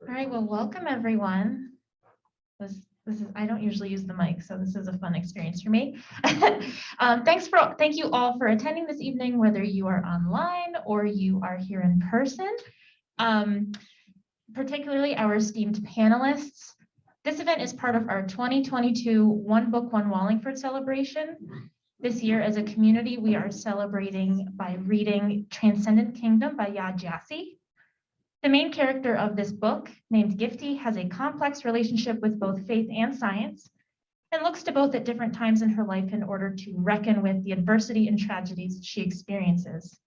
All right, well, welcome everyone. This is I don't usually use the mic, so this is a fun experience for me. Thank you all for attending this evening, whether you are online or you are here in person. Particularly our esteemed panelists. This event is part of our 2022 One Book, One Wallingford celebration. This year, as a community, we are celebrating by reading Transcendent Kingdom by Yad Gyasi. The main character of this book, named Gifty, has a complex relationship with both faith and science, and looks to both at different times in her life in order to reckon with the adversity and tragedies she experiences.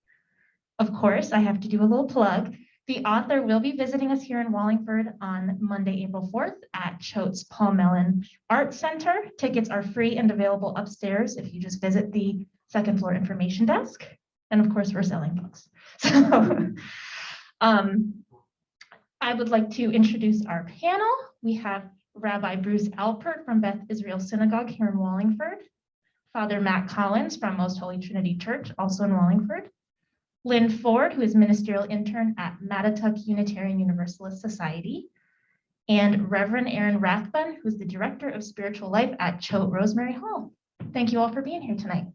Of course, I have to do a little plug. The author will be visiting us here in Wallingford on Monday, April 4th at Choate's Paul Mellon Art Center. Tickets are free and available upstairs if you just visit the second floor information desk. And of course, we're selling books. So I would like to introduce our panel. We have Rabbi Bruce Alpert from Beth Israel Synagogue here in Wallingford, Father Matt Collins from Most Holy Trinity Church, also in Wallingford, Lynne Ford, who is Ministerial Intern at Mattatuck Unitarian Universalist Society, and Reverend Aaron Rathbun, who's the Director of Spiritual Life at Choate Rosemary Hall. Thank you all for being here tonight.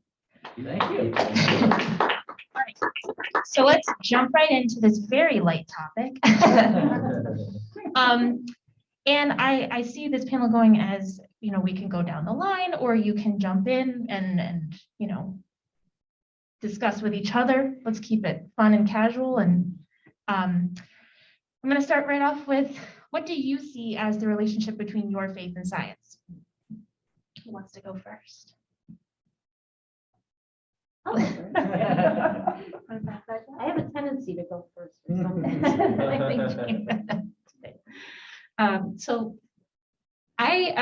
Thank you. So let's jump right into this very light topic. And I see this panel going as, you know, we can go down the line or you can jump in and you know, discuss with each other. Let's keep it fun and casual. And I'm going to start right off with, what do you see as the relationship between your faith and science? Who wants to go first? I have a tendency to go first for some reason. So I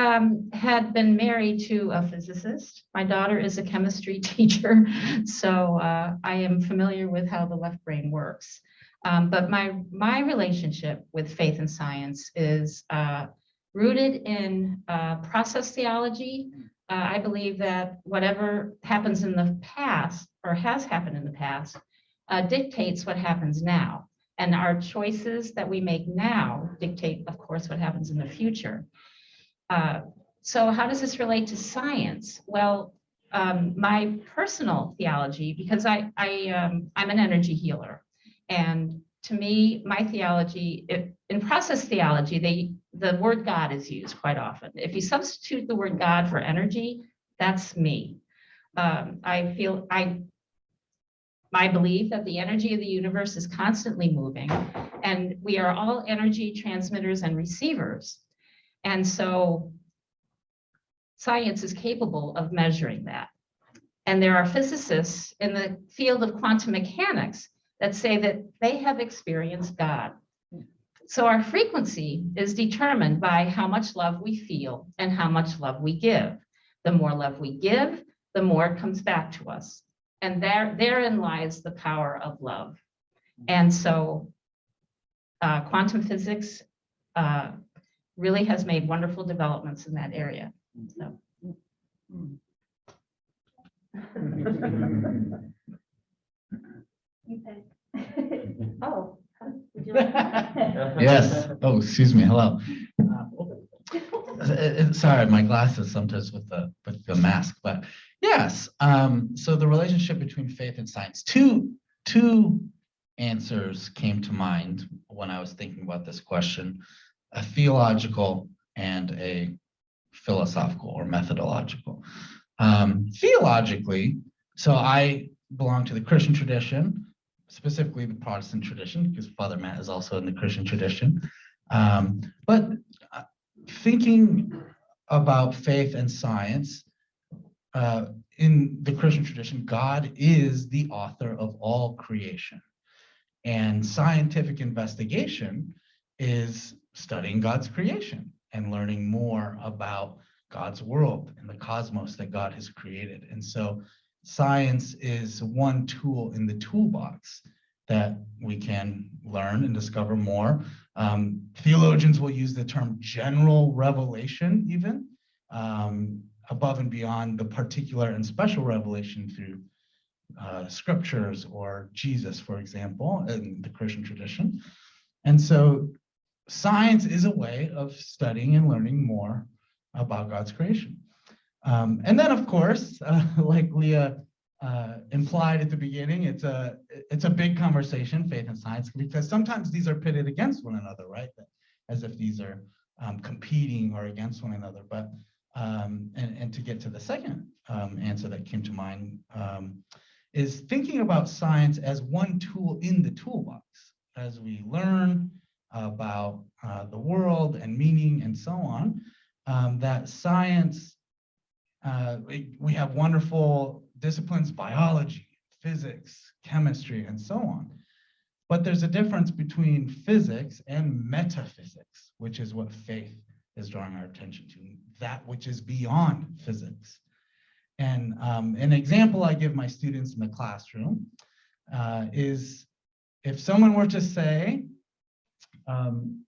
had been married to a physicist. My daughter is a chemistry teacher, so I am familiar with how the left brain works. But my relationship with faith and science is rooted in process theology. I believe that whatever happens in the past or has happened in the past dictates what happens now. And our choices that we make now dictate, of course, what happens in the future. So how does this relate to science? Well, my personal theology, because I'm an energy healer. And to me, my theology, in process theology, the word God is used quite often. If you substitute the word God for energy, that's me. I believe that the energy of the universe is constantly moving, and we are all energy transmitters and receivers. And so science is capable of measuring that. And there are physicists in the field of quantum mechanics that say that they have experienced God. So our frequency is determined by how much love we feel and how much love we give. The more love we give, the more it comes back to us. And therein lies the power of love. And so quantum physics really has made wonderful developments in that area. So. Oh, would you like Yes. Oh, excuse me. Hello. Sorry, my glasses sometimes with the mask, but yes. So the relationship between faith and science. Two answers came to mind when I was thinking about this question: a theological and a philosophical or methodological. Theologically, so I belong to the Christian tradition, specifically the Protestant tradition, because Father Matt is also in the Christian tradition. But thinking about faith and science, in the Christian tradition, God is the author of all creation. And scientific investigation is studying God's creation and learning more about God's world and the cosmos that God has created. And so science is one tool in the toolbox that we can learn and discover more. Theologians will use the term general revelation even, above and beyond the particular and special revelation through scriptures or Jesus, for example, in the Christian tradition. And so science is a way of studying and learning more about God's creation. And then, of course, like Leah implied at the beginning, it's a big conversation, faith and science, because sometimes these are pitted against one another, right? As if these are competing or against one another. But and to get to the second answer that came to mind is thinking about science as one tool in the toolbox as we learn about the world and meaning and so on. That science, we have wonderful disciplines, biology, physics, chemistry, and so on. But there's a difference between physics and metaphysics, which is what faith is drawing our attention to, that which is beyond physics. And an example I give my students in the classroom is if someone were to say, can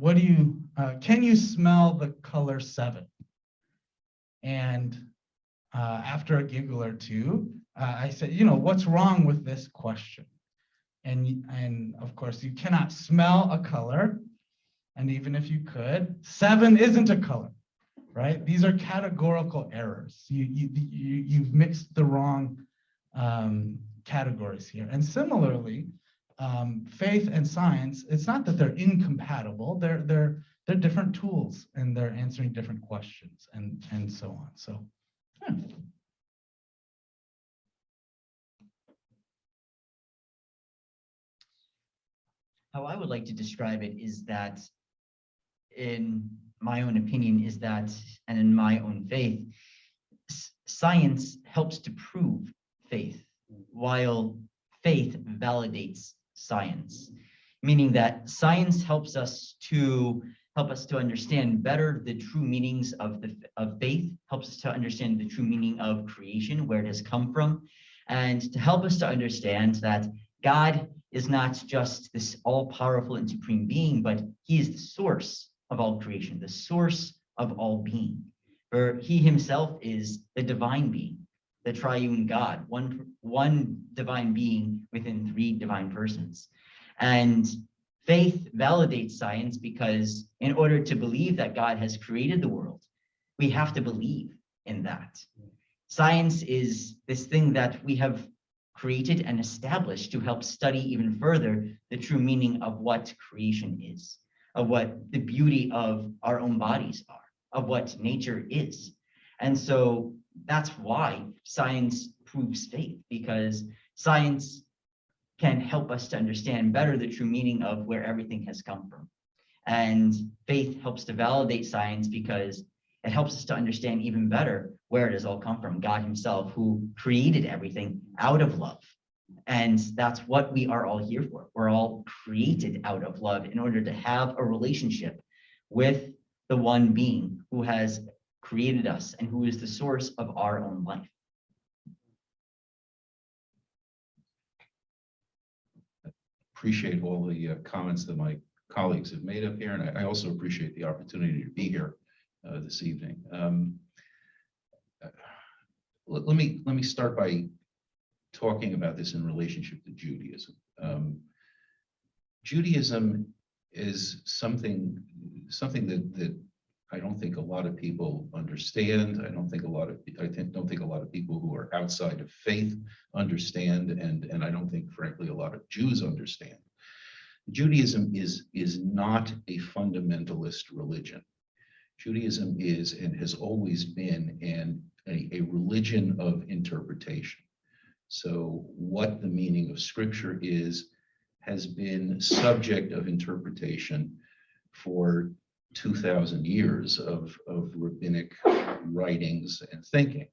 you smell the color 7? And after a giggle or two, I said, what's wrong with this question? And of course, you cannot smell a color. And even if you could, 7 isn't a color, right? These are categorical errors. You've mixed the wrong categories here. And similarly, faith and science, it's not that they're incompatible. They're different tools, and they're answering different questions, and so on. So, yeah. How I would like to describe it is that, in my own opinion, and in my own faith, science helps to prove faith, while faith validates science, meaning that science helps us to understand better the true meanings of faith, helps us to understand the true meaning of creation, where it has come from, and to help us to understand that God is not just this all-powerful and supreme being, but he is the source of all creation, the source of all being. For he himself is the divine being, the triune God, one divine being within 3 divine persons. And faith validates science because in order to believe that God has created the world, we have to believe in that. Science is this thing that we have created and established to help study even further the true meaning of what creation is, of what the beauty of our own bodies are, of what nature is. And so that's why science proves faith, because science can help us to understand better the true meaning of where everything has come from. And faith helps to validate science because it helps us to understand even better where it has all come from, God himself, who created everything out of love. And that's what we are all here for. We're all created out of love in order to have a relationship with the one being who has created us and who is the source of our own life. Appreciate all the comments that my colleagues have made up here, and I also appreciate the opportunity to be here this evening. Let me start by talking about this in relationship to Judaism. Judaism is something that I don't think a lot of people understand. I don't think a lot of people who are outside of faith understand, and I don't think, frankly, a lot of Jews understand. Judaism is not a fundamentalist religion. Judaism is and has always been a religion of interpretation. So what the meaning of Scripture is has been subject of interpretation for 2,000 years of rabbinic writings and thinking.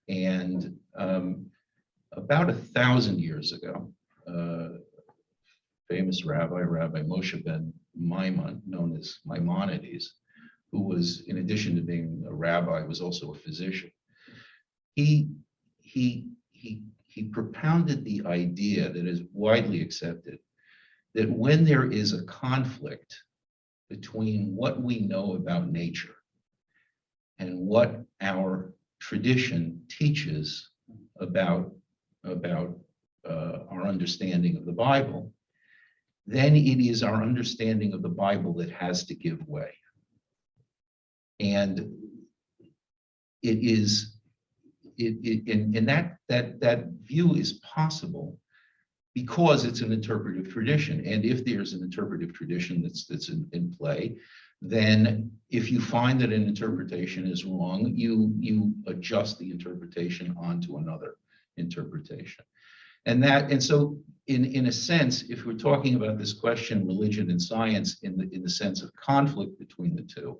And about 1,000 years ago, famous Rabbi Moshe ben Maimon, known as Maimonides, who was, in addition to being a rabbi, was also a physician. He propounded the idea that is widely accepted that when there is a conflict between what we know about nature and what our tradition teaches about our understanding of the Bible, then it is our understanding of the Bible that has to give way. And it is, and that view is possible because it's an interpretive tradition. And if there's an interpretive tradition that's in play, then if you find that an interpretation is wrong, you adjust the interpretation onto another interpretation. And so in a sense, if we're talking about this question, religion and science, in the sense of conflict between the two,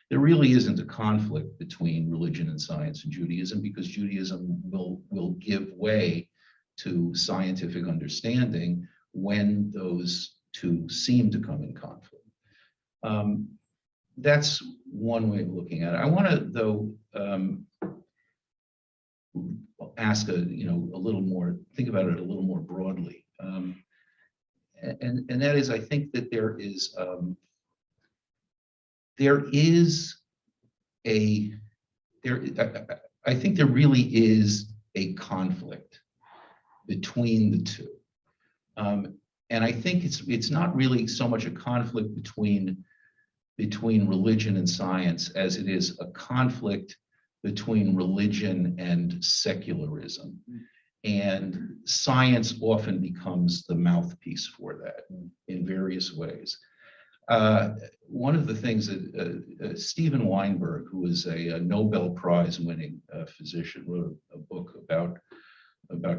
there really isn't a conflict between religion and science and Judaism, because Judaism will give way to scientific understanding when those two seem to come in conflict. That's one way of looking at it. I want to, though, ask a little more, think about it a little more broadly, and that is, I think that there really is a conflict between the two, and I think it's not really so much a conflict between religion and science as it is a conflict between religion and secularism. And science often becomes the mouthpiece for that in various ways. One of the things that Steven Weinberg, who is a Nobel Prize winning physician, wrote a book about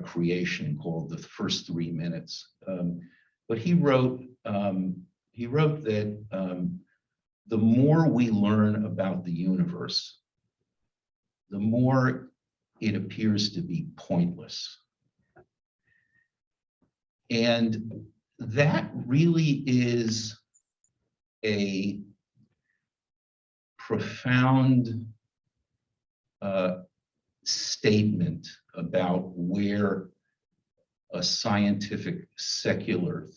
creation called The First 3 Minutes. But he wrote that the more we learn about the universe, the more it appears to be pointless. And that really is a profound statement about where a scientific secular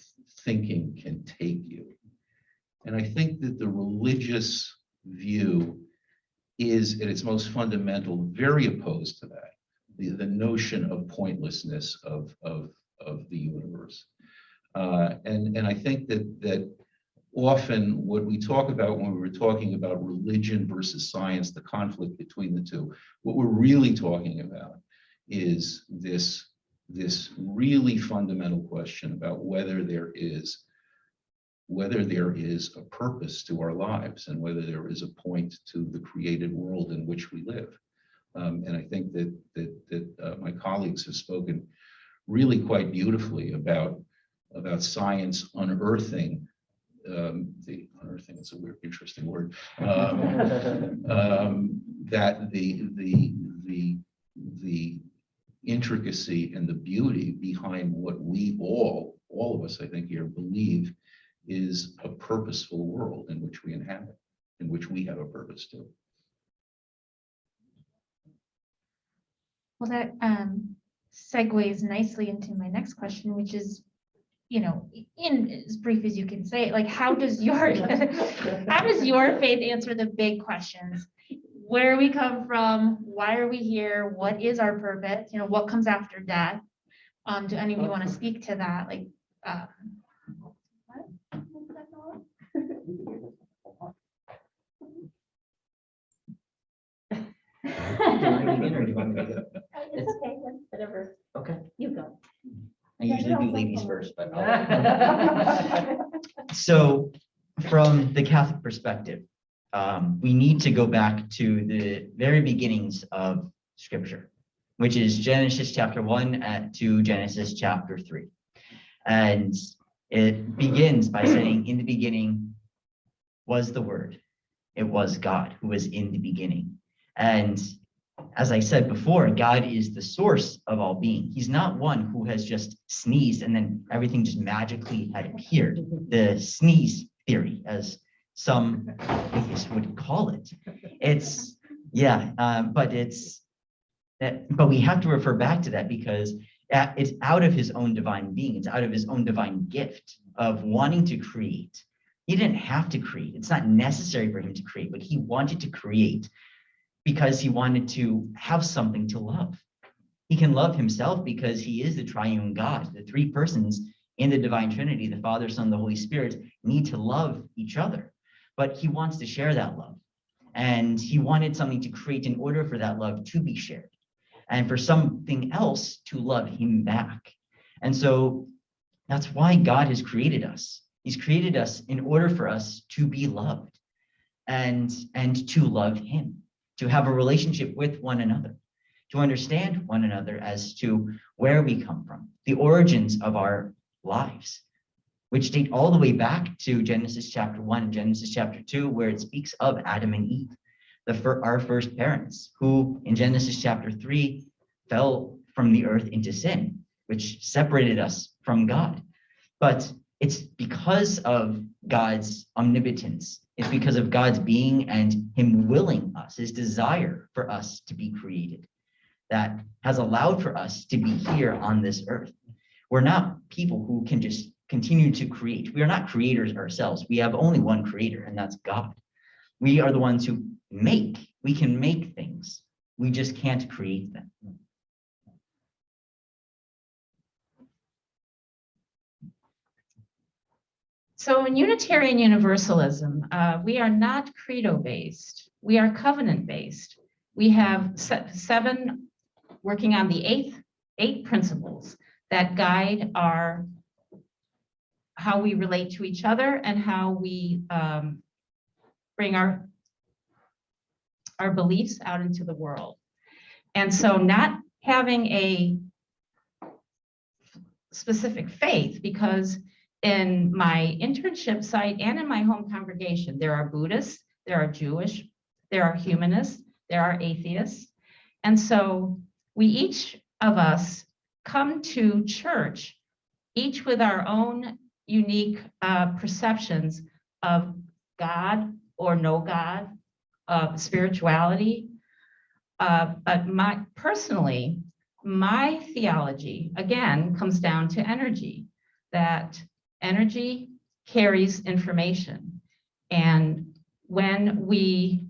thinking can take you. And I think that the religious view is, at its most fundamental, very opposed to that, the notion of pointlessness of the universe. And I think that often what we talk about when we're talking about religion versus science, the conflict between the two, what we're really talking about is this really fundamental question about whether there is a purpose to our lives and whether there is a point to the created world in which we live. And I think that my colleagues have spoken really quite beautifully about science unearthing, unearthing is a weird, interesting word, that the intricacy and the beauty behind what we all of us, I think here, believe is a purposeful world in which we inhabit, in which we have a purpose to. Well, that segues nicely into my next question, which is, in as brief as you can say, like, how does your faith answer the big questions? Where we come from, why are we here, what is our purpose, what comes after death? Do any of you want to speak to that? Like, It's okay, whatever. Okay. You go. I usually do ladies first, but so from the Catholic perspective, we need to go back to the very beginnings of Scripture, which is Genesis chapter 1 to Genesis chapter 3. And it begins by saying, in the beginning was the Word. It was God who was in the beginning. And as I said before, God is the source of all being. He's not one who has just sneezed and then everything just magically had appeared. The sneeze theory, as some atheists would call it. But we have to refer back to that because it's out of his own divine being. It's out of his own divine gift of wanting to create. He didn't have to create. It's not necessary for him to create, but he wanted to create because he wanted to have something to love. He can love himself because he is the triune God. The three persons in the divine Trinity, the Father, Son, the Holy Spirit, need to love each other. But he wants to share that love. And he wanted something to create in order for that love to be shared and for something else to love him back. And so that's why God has created us. He's created us in order for us to be loved and to love him, to have a relationship with one another, to understand one another as to where we come from, the origins of our lives, which date all the way back to Genesis chapter 1 and Genesis chapter 2, where it speaks of Adam and Eve, our first parents, who in Genesis chapter 3 fell from the earth into sin, which separated us from God. But it's because of God's omnipotence. It's because of God's being and him willing us, his desire for us to be created, that has allowed for us to be here on this earth. We're not people who can just continue to create. We are not creators ourselves. We have only one creator, and that's God. We are the ones who make. We can make things. We just can't create them. So in Unitarian Universalism, we are not credo-based. We are covenant-based. We have 7, working on the eight principles that guide how we relate to each other and how we bring our beliefs out into the world. And so not having a specific faith, because in my internship site and in my home congregation, there are Buddhists, there are Jewish, there are humanists, there are atheists. And so we each of us come to church, each with our own unique perceptions of God or no God, of spirituality. But personally, my theology, again, comes down to energy, that energy carries information. And when we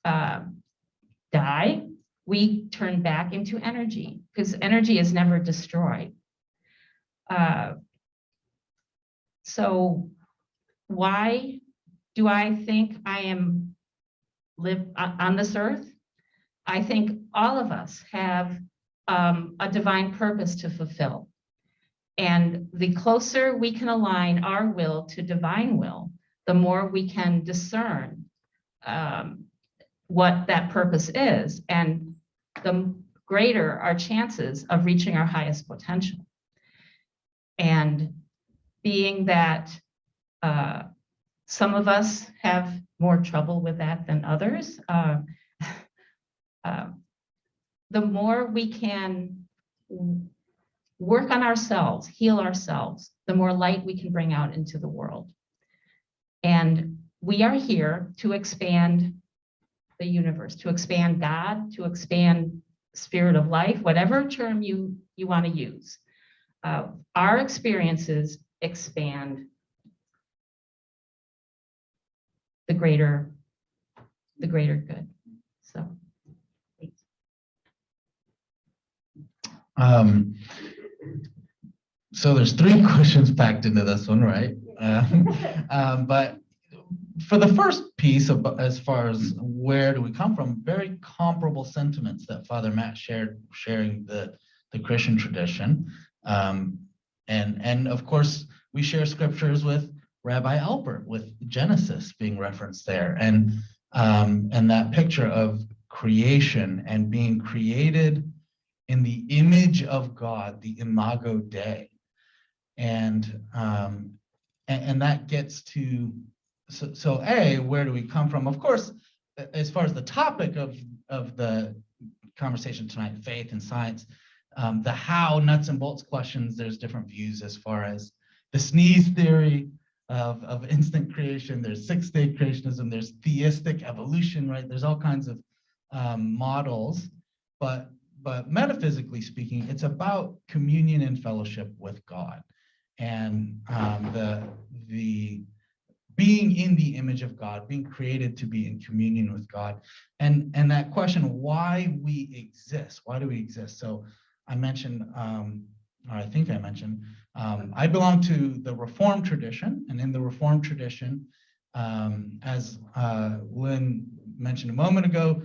die, we turn back into energy, because energy is never destroyed. So why do I think I live on this earth? I think all of us have a divine purpose to fulfill. And the closer we can align our will to divine will, the more we can discern what that purpose is, and the greater our chances of reaching our highest potential. And being that some of us have more trouble with that than others, the more we can work on ourselves, heal ourselves, the more light we can bring out into the world. And we are here to expand the universe, to expand God, to expand spirit of life, whatever term you want to use. Our experiences expand the greater good. So. So there's 3 questions packed into this one, right? But for the first piece, as far as where do we come from, very comparable sentiments that Father Matt sharing the Christian tradition. And of course, we share scriptures with Rabbi Alpert, with Genesis being referenced there, and that picture of creation and being created in the image of God, the Imago Dei. And that gets to, so A, where do we come from? Of course, as far as the topic of the conversation tonight, faith and science, the how, nuts and bolts questions, there's different views as far as the sneeze theory of instant creation, there's 6-day creationism, there's theistic evolution, right? There's all kinds of models, but metaphysically speaking, it's about communion and fellowship with God, and the being in the image of God, being created to be in communion with God, and that question, why we exist, why do we exist? So I mentioned or I think I mentioned, I belong to the Reformed tradition, and in the Reformed tradition, as Lynn mentioned a moment ago,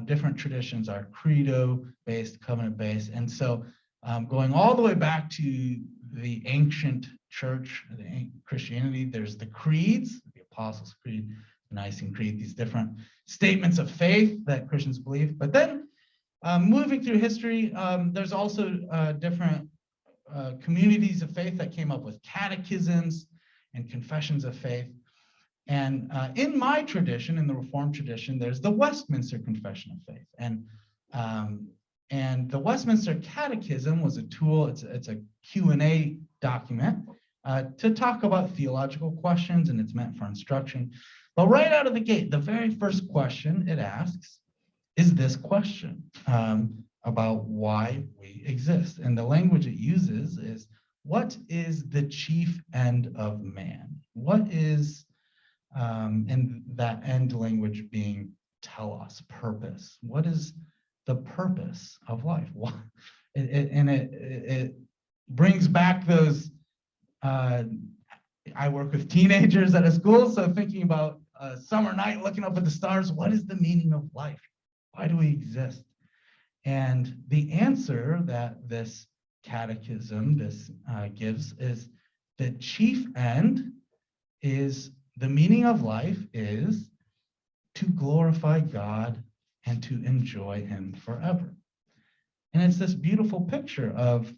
different traditions are credo-based, covenant-based, and so going all the way back to the ancient church, Christianity, there's the creeds, the Apostles' Creed, the Nicene Creed, these different statements of faith that Christians believe. But then moving through history, there's also different communities of faith that came up with catechisms and confessions of faith. And in my tradition, in the Reformed tradition, there's the Westminster Confession of Faith. And the Westminster Catechism was a tool, it's a Q&A document to talk about theological questions, and it's meant for instruction. But right out of the gate, the very first question it asks is this question about why we exist. And the language it uses is, what is the chief end of man? What is, and that end language being telos, purpose. What is the purpose of life? It brings back those, I work with teenagers at a school, so thinking about a summer night, looking up at the stars, what is the meaning of life? Why do we exist? And the answer that this catechism gives is the chief end is, the meaning of life is to glorify God and to enjoy him forever. And it's this beautiful picture of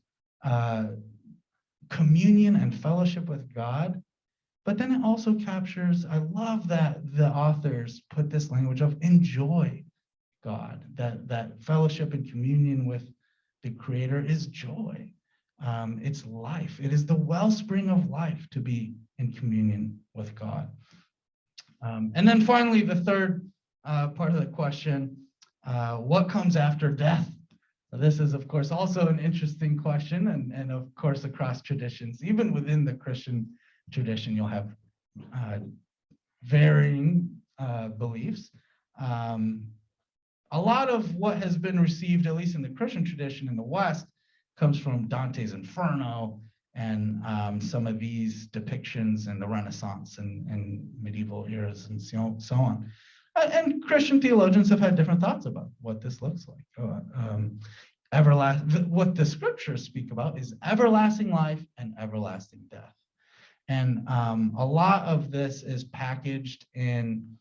communion and fellowship with God. But then it also captures, I love that the authors put this language of enjoy God, that fellowship and communion with the Creator is joy. It's life. It is the wellspring of life to be in communion with God. And then finally, the third part of the question, what comes after death? This is, of course, also an interesting question, and of course, across traditions, even within the Christian tradition, you'll have varying beliefs. A lot of what has been received, at least in the Christian tradition in the West, comes from Dante's Inferno and some of these depictions in the Renaissance and medieval eras and so on. And Christian theologians have had different thoughts about what this looks like. What the scriptures speak about is everlasting life and everlasting death. And a lot of this is packaged in,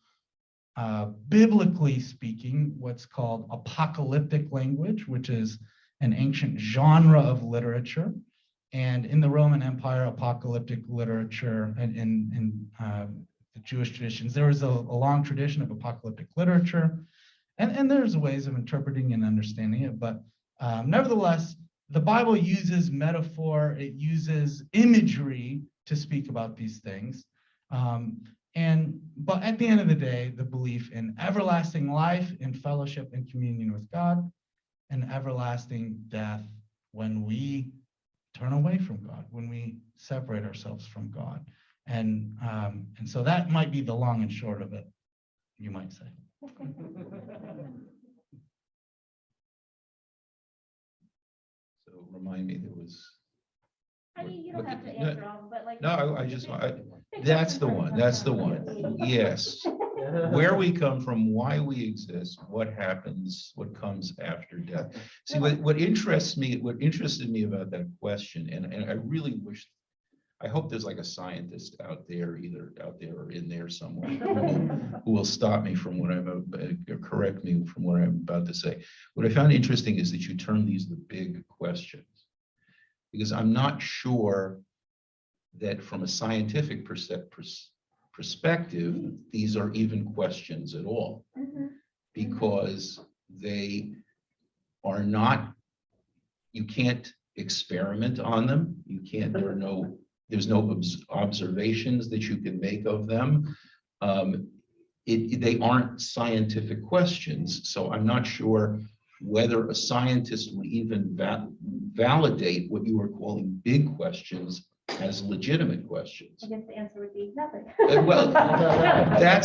biblically speaking, what's called apocalyptic language, which is an ancient genre of literature. And in the Roman Empire, apocalyptic literature and in the Jewish traditions, there was a long tradition of apocalyptic literature. And there's ways of interpreting and understanding it. But nevertheless, the Bible uses metaphor, it uses imagery to speak about these things. But at the end of the day, the belief in everlasting life, in fellowship and communion with God, and everlasting death when we turn away from God, when we separate ourselves from God. And so that might be the long and short of it, you might say. So remind me, there was. I mean, you don't have to answer all, but like. No, that's the one, that's the one. Yes. Where we come from, why we exist, what happens, what comes after death. See, what interested me about that question, and I really wish, I hope there's like a scientist out there, either out there or in there somewhere, who will stop me from what or correct me from what I'm about to say. What I found interesting is that you term these the big questions, because I'm not sure that from a scientific perspective, these are even questions at all, because they are not, you can't experiment on them. You can't, there's no observations that you can make of them. They aren't scientific questions. So I'm not sure whether a scientist would even validate what you were calling big questions as legitimate questions. I guess the answer would be nothing. But that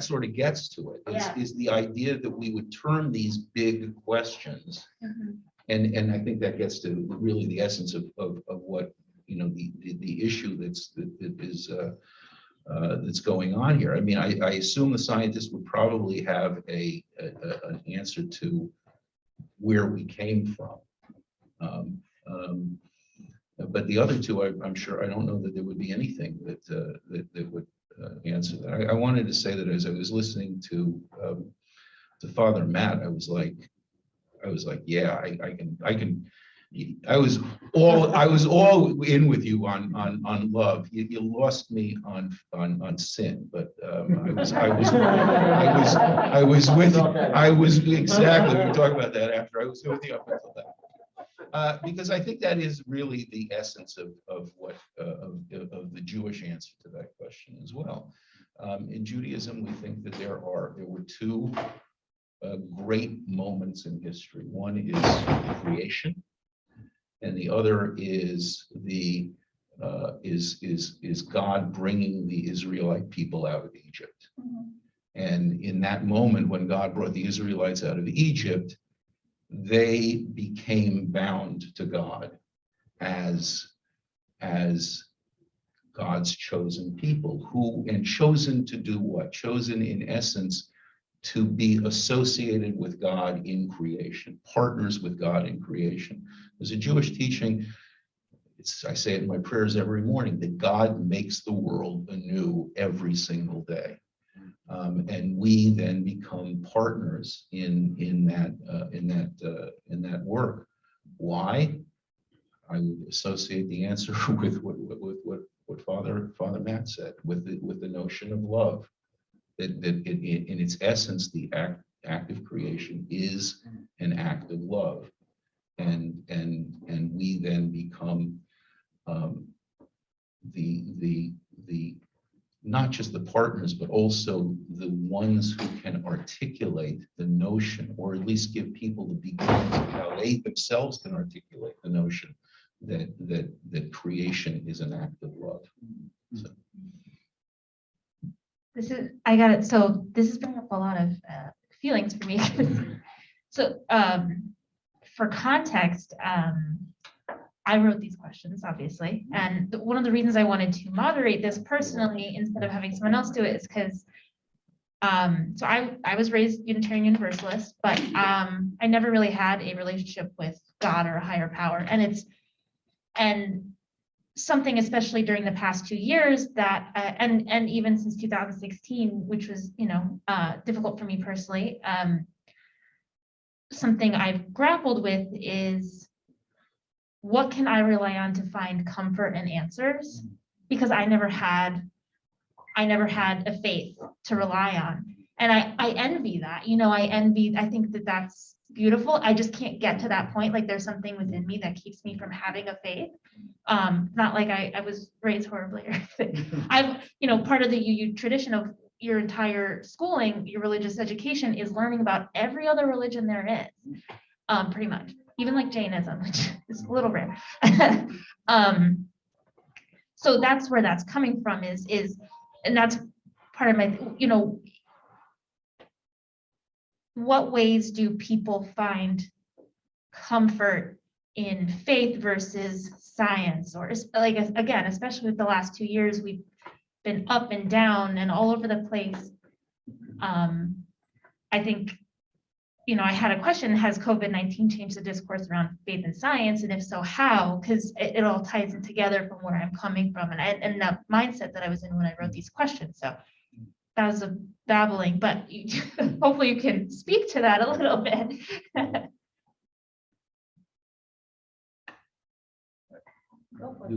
sort of gets to it, is the idea that we would term these big questions And I think that gets to really the essence of what, you know, the issue that's going on here. I mean, I assume the scientists would probably have an answer to where we came from. But the other two, I'm sure, I don't know that there would be anything that would answer that. I wanted to say that as I was listening to Father Matt, I was like, yeah, I can. I was all in with you on love. You lost me on sin, but I was with you. I was exactly. We talked about that after. I was with you up until that. Because I think that is really the essence of what of the Jewish answer to that question as well. In Judaism, we think that there were two great moments in history. One is creation, and the other is is God bringing the Israelite people out of Egypt. And in that moment, when God brought the Israelites out of Egypt, they became bound to God as God's chosen people, and chosen to do what? Chosen in essence to be associated with God in creation, partners with God in creation. There's a Jewish teaching, I say it in my prayers every morning, that God makes the world anew every single day. And we then become partners in that work. Why? I would associate the answer with what Father Matt said, with the notion of love. That in its essence, the act of creation is an act of love, and we then become the not just the partners, but also the ones who can articulate the notion, or at least give people the beginnings of how they themselves can articulate the notion that creation is an act of love. So. I got it. So this is bringing up a lot of feelings for me. So for context, I wrote these questions, obviously. And one of the reasons I wanted to moderate this personally instead of having someone else do it is because so I was raised Unitarian Universalist, but I never really had a relationship with God or a higher power. And something, especially during the past 2 years, that and even since 2016, which was, you know, difficult for me personally. Something I've grappled with is, what can I rely on to find comfort and answers? Because I never had a faith to rely on, and I envy that. You know, I think that that's beautiful. I just can't get to that point. Like, there's something within me that keeps me from having a faith. Not like I was raised horribly or anything. You know, part of the UU tradition of your entire schooling, your religious education, is learning about every other religion there is, pretty much, even like Jainism, which is a little rare. So that's where that's coming from, and that's part of my, you know, what ways do people find comfort in faith versus science? Or like, again, especially with the last 2 years, we've been up and down and all over the place. I think, you know, I had a question: has COVID-19 changed the discourse around faith and science? And if so, how? Because it all ties in together from where I'm coming from and that mindset that I was in when I wrote these questions. So that was a babbling, but hopefully you can speak to that a little bit. Go for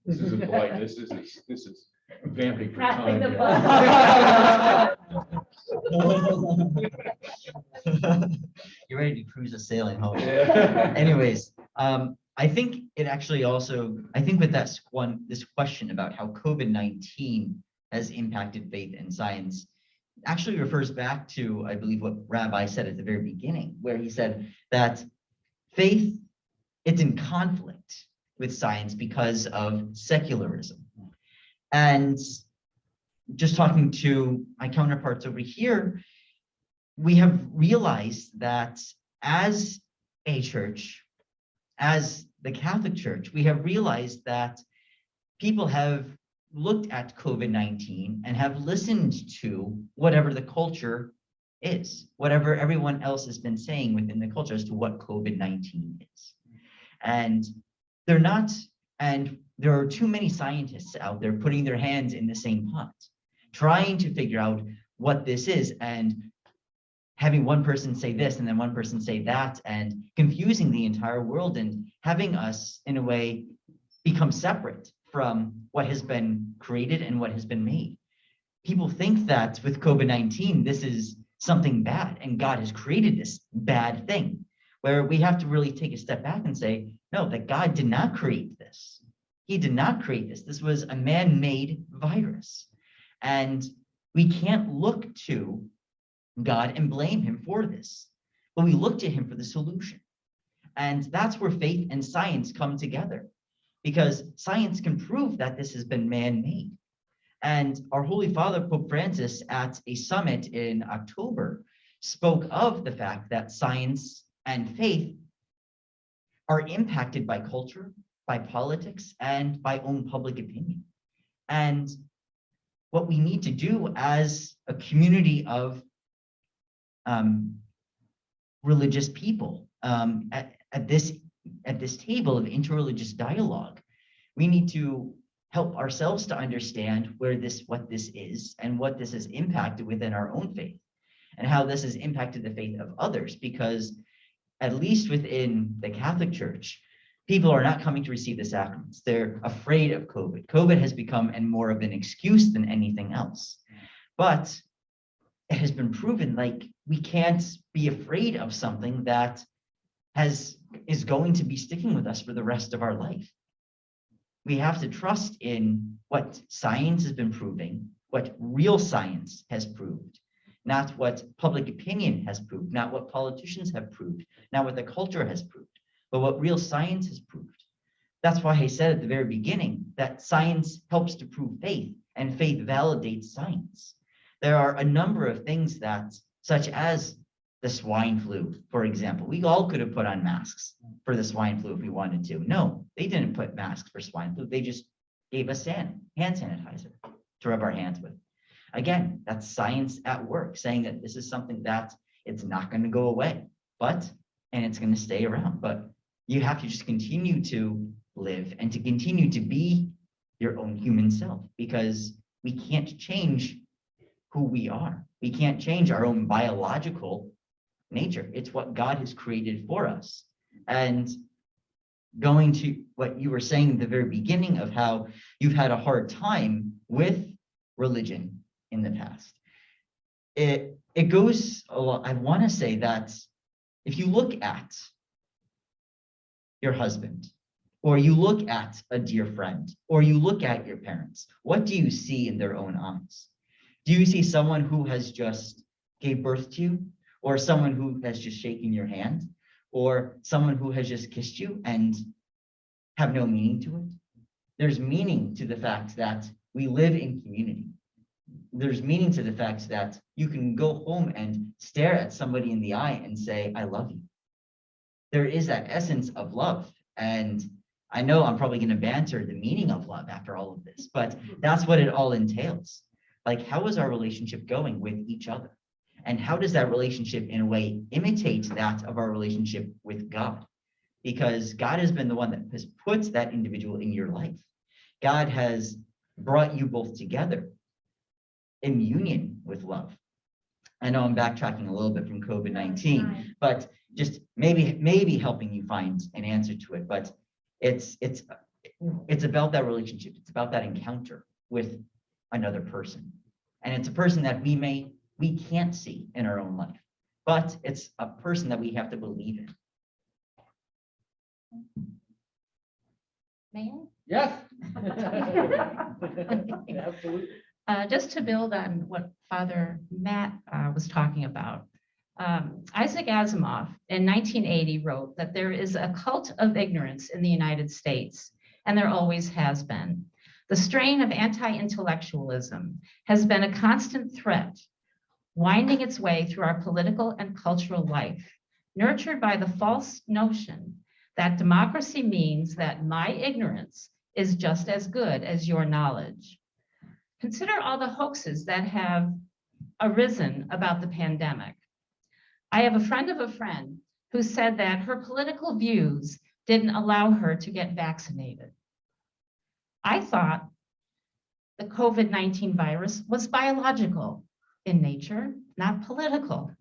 This isn't polite. This is vamping for Passing time. the buck. You're ready to cruise a sailing home. Yeah. Anyways, I think it actually also, I think with this question about how COVID-19 has impacted faith and science actually refers back to, I believe, what Rabbi said at the very beginning, where he said that faith, it's in conflict with science because of secularism. And just talking to my counterparts over here, we have realized that as a church, as the Catholic Church, we have realized that people have looked at COVID-19 and have listened to whatever the culture is, whatever everyone else has been saying within the culture as to what COVID-19 is. And they're not, and there are too many scientists out there putting their hands in the same pot, trying to figure out what this is, and having one person say this and then one person say that, and confusing the entire world and having us, in a way, become separate from what has been created and what has been made. People think that with COVID-19, this is something bad and God has created this bad thing, where we have to really take a step back and say, no, that God did not create this. He did not create this. This was a man-made virus. And we can't look to God and blame him for this, but we look to him for the solution. And that's where faith and science come together, because science can prove that this has been man-made. And our Holy Father, Pope Francis, at a summit in October, spoke of the fact that science and faith are impacted by culture, by politics, and by own public opinion. And what we need to do as a community of religious people at this table of interreligious dialogue, we need to help ourselves to understand what this is and what this has impacted within our own faith, and how this has impacted the faith of others, because at least within the Catholic Church, people are not coming to receive the sacraments. They're afraid of COVID. COVID has become more of an excuse than anything else. But it has been proven, like, we can't be afraid of something that is going to be sticking with us for the rest of our life. We have to trust in what science has been proving, what real science has proved, not what public opinion has proved, not what politicians have proved, not what the culture has proved, but what real science has proved. That's why I said at the very beginning that science helps to prove faith, and faith validates science. There are a number of things that, such as the swine flu, for example, we all could have put on masks for the swine flu if we wanted to. No, they didn't put masks for swine flu. They just gave us hand sanitizer to rub our hands with. Again, that's science at work, saying that this is something that it's not going to go away, and it's going to stay around. But you have to just continue to live and to continue to be your own human self, because we can't change who we are. We can't change our own biological nature. It's what God has created for us. And going to what you were saying at the very beginning of how you've had a hard time with religion in the past, it goes a lot. I want to say that if you look at your husband, or you look at a dear friend, or you look at your parents, what do you see in their own eyes? Do you see someone who has just gave birth to you, or someone who has just shaken your hand, or someone who has just kissed you and have no meaning to it? There's meaning to the fact that we live in community. There's meaning to the fact that you can go home and stare at somebody in the eye and say, I love you. There is that essence of love. And I know I'm probably going to banter the meaning of love after all of this, but that's what it all entails. Like, how is our relationship going with each other? And how does that relationship, in a way, imitate that of our relationship with God? Because God has been the one that has put that individual in your life. God has brought you both together in union with love. I know I'm backtracking a little bit from COVID-19, but just maybe helping you find an answer to it. But it's about that relationship. It's about that encounter with another person. And it's a person that we can't see in our own life, but it's a person that we have to believe in. May Yes. I? Absolutely. Just to build on what Father Matt was talking about, Isaac Asimov in 1980 wrote that there is a cult of ignorance in the United States, and there always has been. The strain of anti-intellectualism has been a constant threat winding its way through our political and cultural life, nurtured by the false notion that democracy means that my ignorance is just as good as your knowledge. Consider all the hoaxes that have arisen about the pandemic. I have a friend of a friend who said that her political views didn't allow her to get vaccinated. I thought the COVID-19 virus was biological in nature, not political.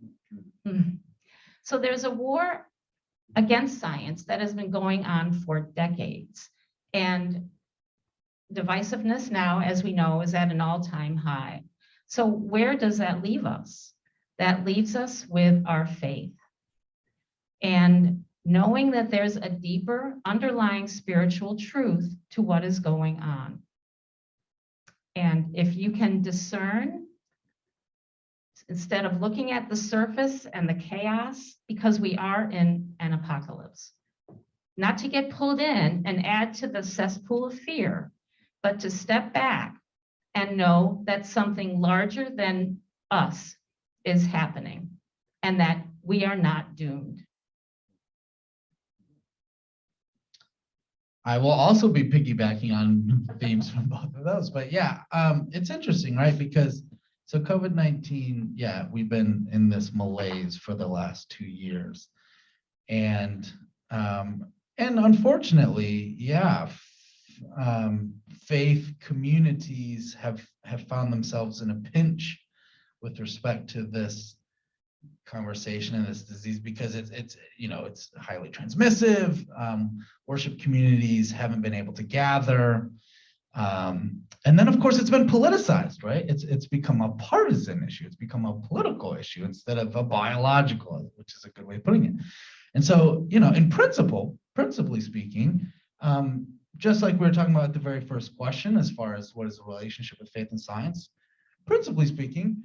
So there's a war against science that has been going on for decades. And divisiveness now, as we know, is at an all-time high. So where does that leave us? That leaves us with our faith. And knowing that there's a deeper underlying spiritual truth to what is going on. And if you can discern, instead of looking at the surface and the chaos, because we are in an apocalypse, not to get pulled in and add to the cesspool of fear, but to step back and know that something larger than us is happening and that we are not doomed. I will also be piggybacking on themes from both of those, but yeah, it's interesting, right? Because so COVID-19, yeah, we've been in this malaise for the last 2 years, and unfortunately, yeah, faith communities have found themselves in a pinch with respect to this conversation and this disease, because it's highly transmissive. Worship communities haven't been able to gather, and then of course it's been politicized, right? It's become a partisan issue. It's become a political issue instead of a biological, which is a good way of putting it. And so, in principally speaking, just like we were talking about at the very first question, as far as what is the relationship with faith and science, principally speaking,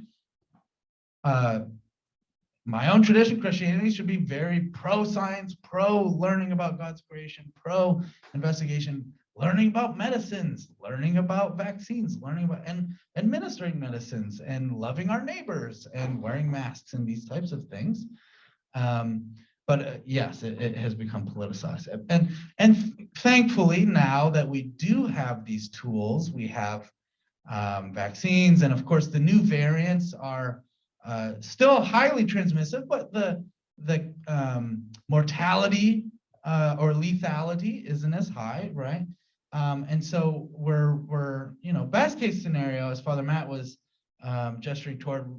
my own tradition, Christianity, should be very pro-science, pro-learning about God's creation, pro-investigation, learning about medicines, learning about vaccines, learning about and administering medicines, and loving our neighbors, and wearing masks, and these types of things. But yes, it has become politicized. And thankfully, now that we do have these tools, we have vaccines, and of course, the new variants are still highly transmissive, but the mortality or lethality isn't as high, right? And so we're best case scenario, as Father Matt was gesturing toward,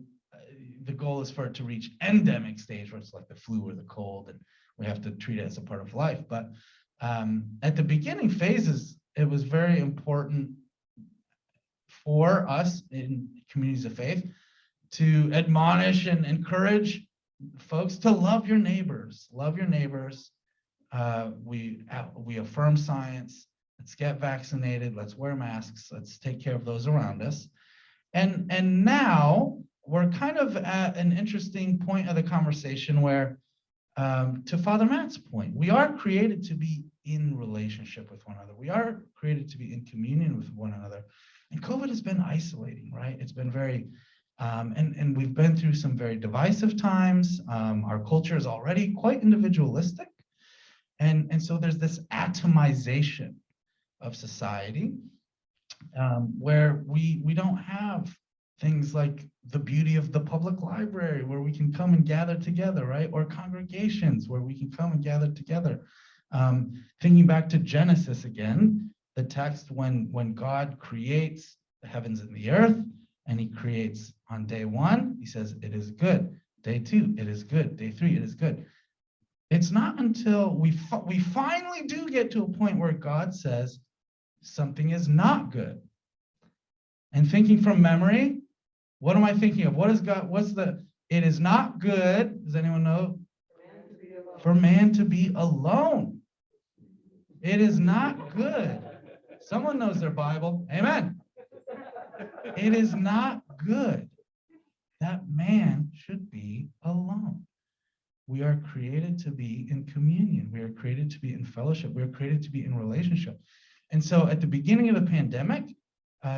the goal is for it to reach endemic stage, where it's like the flu or the cold, and we have to treat it as a part of life. But at the beginning phases, it was very important for us in communities of faith to admonish and encourage folks to love your neighbors. Love your neighbors. We affirm science. Let's get vaccinated. Let's wear masks. Let's take care of those around us. And now we're kind of at an interesting point of the conversation where, to Father Matt's point, we are created to be in relationship with one another. We are created to be in communion with one another. And COVID has been isolating, right? It's been very, and we've been through some very divisive times. Our culture is already quite individualistic. And so there's this atomization of society, where we don't have things like the beauty of the public library, where we can come and gather together, right? Or congregations where we can come and gather together. Thinking back to Genesis again, the text when God creates the heavens and the earth, and he creates on day 1, he says, it is good. Day 2, it is good. Day 3, it is good. It's not until we finally do get to a point where God says something is not good. And thinking from memory, what am I thinking of? What is God? It is not good. Does anyone know? For man to be alone. It is not good. Someone knows their Bible. Amen. It is not good that man should be alone. We are created to be in communion. We are created to be in fellowship. We are created to be in relationship. And so at the beginning of the pandemic,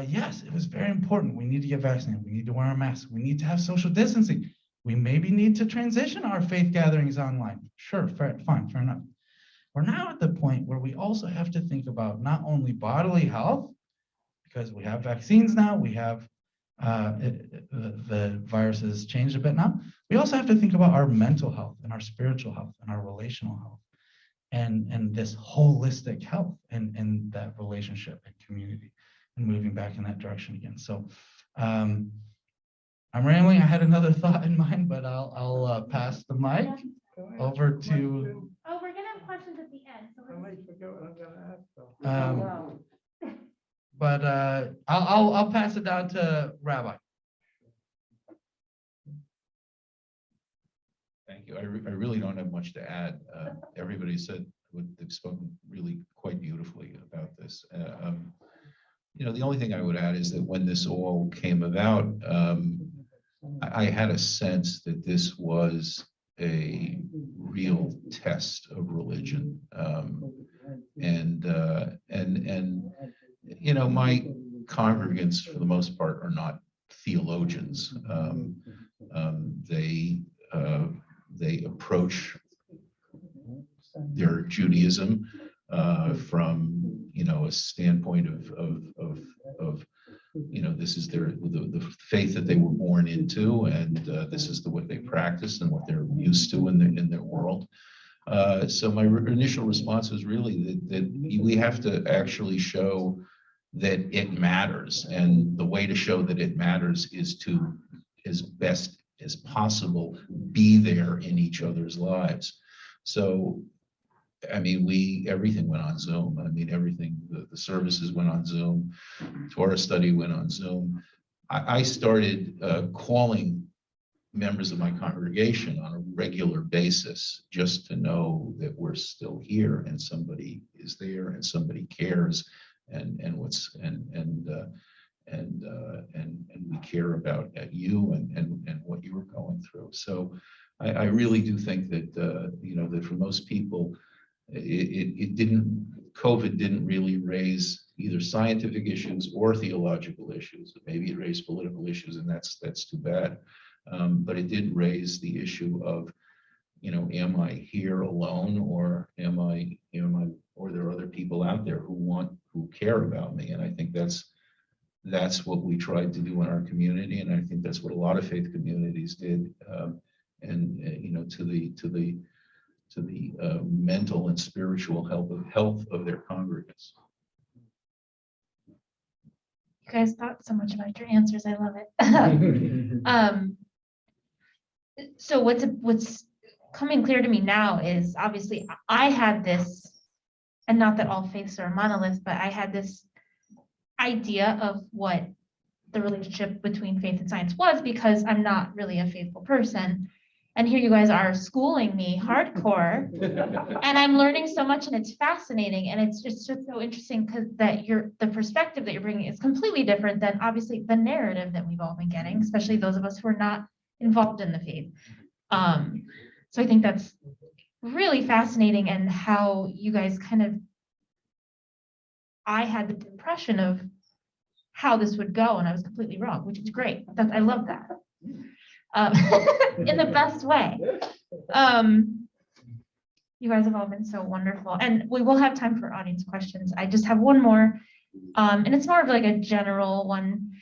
yes, it was very important. We need to get vaccinated. We need to wear a mask. We need to have social distancing. We maybe need to transition our faith gatherings online. Sure, fine, fair enough. We're now at the point where we also have to think about not only bodily health, because we have vaccines now, we have the virus has changed a bit now. We also have to think about our mental health and our spiritual health and our relational health and this holistic health and that relationship and community and moving back in that direction again. So I'm rambling. I had another thought in mind, but I'll pass the mic over to. Oh, we're gonna have questions at the end. So I might forget what I'm gonna ask though. But I'll pass it down to Rabbi. Thank you. I really don't have much to add. Everybody said they've spoken really quite beautifully about this. The only thing I would add is that when this all came about, I had a sense that this was a real test of religion, my congregants for the most part are not theologians. They approach their Judaism from a standpoint of this is the faith that they were born into, and this is what they practice and what they're used to in their world. So my initial response was really that we have to actually show that it matters, and the way to show that it matters is to, as best as possible, be there in each other's lives. So everything went on Zoom. Everything, the services went on Zoom, Torah study went on Zoom. I started calling members of my congregation on a regular basis just to know that we're still here and somebody is there and somebody cares and we care about you and what you were going through. So I really do think that that for most people, COVID didn't really raise either scientific issues or theological issues. Maybe it raised political issues, and that's too bad. But it did raise the issue of, am I here alone, or or there are other people out there who care about me? And I think that's what we tried to do in our community, and I think that's what a lot of faith communities did. To the mental and spiritual health of their congregants. you guys thought so much about your answers. I love it. So what's coming clear to me now is obviously I had this, and not that all faiths are monoliths, but I had this idea of what the relationship between faith and science was, because I'm not really a faithful person. And here you guys are schooling me hardcore, and I'm learning so much, and it's fascinating, and it's just so interesting because the perspective that you're bringing is completely different than obviously the narrative that we've all been getting, especially those of us who are not involved in the faith. So I think that's really fascinating, and how you guys I had the impression of how this would go, and I was completely wrong, which is great. I love that. In the best way. You guys have all been so wonderful, and we will have time for audience questions. I just have one more, and it's more of like a general one.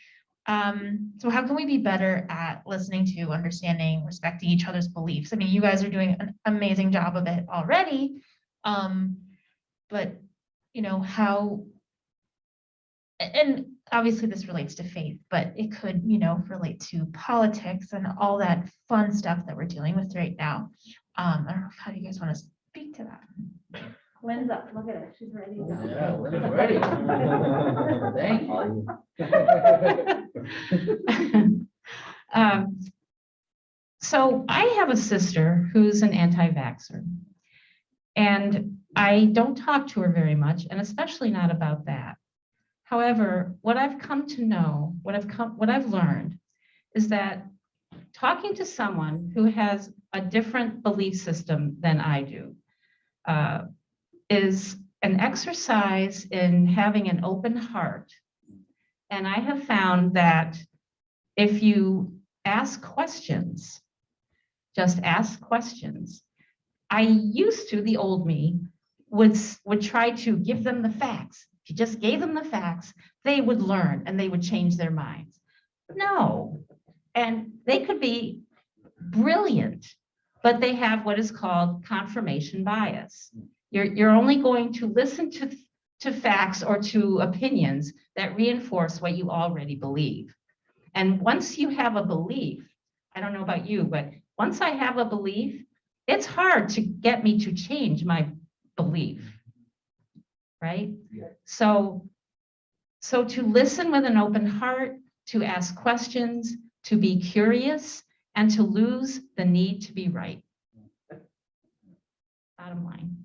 So how can we be better at listening to, understanding, respecting each other's beliefs? You guys are doing an amazing job of it already, but how, and obviously this relates to faith, but it could, relate to politics and all that fun stuff that we're dealing with right now. I don't know, how do you guys want to speak to that? Lynn's up, look at her, she's ready to go. Yeah, we're ready. Thank you. So I have a sister who's an anti-vaxxer, and I don't talk to her very much, and especially not about that. However, what I've come to know, what I've learned is that talking to someone who has a different belief system than I do is an exercise in having an open heart And I have found that if you ask questions, just ask questions. I used to, the old me, would try to give them the facts. If you just gave them the facts, they would learn and they would change their minds. No. And they could be brilliant, but they have what is called confirmation bias. You're only going to listen to facts or to opinions that reinforce what you already believe. And once you have a belief, I don't know about you, but once I have a belief, it's hard to get me to change my belief, right? So to listen with an open heart, to ask questions, to be curious, and to lose the need to be right. Bottom line.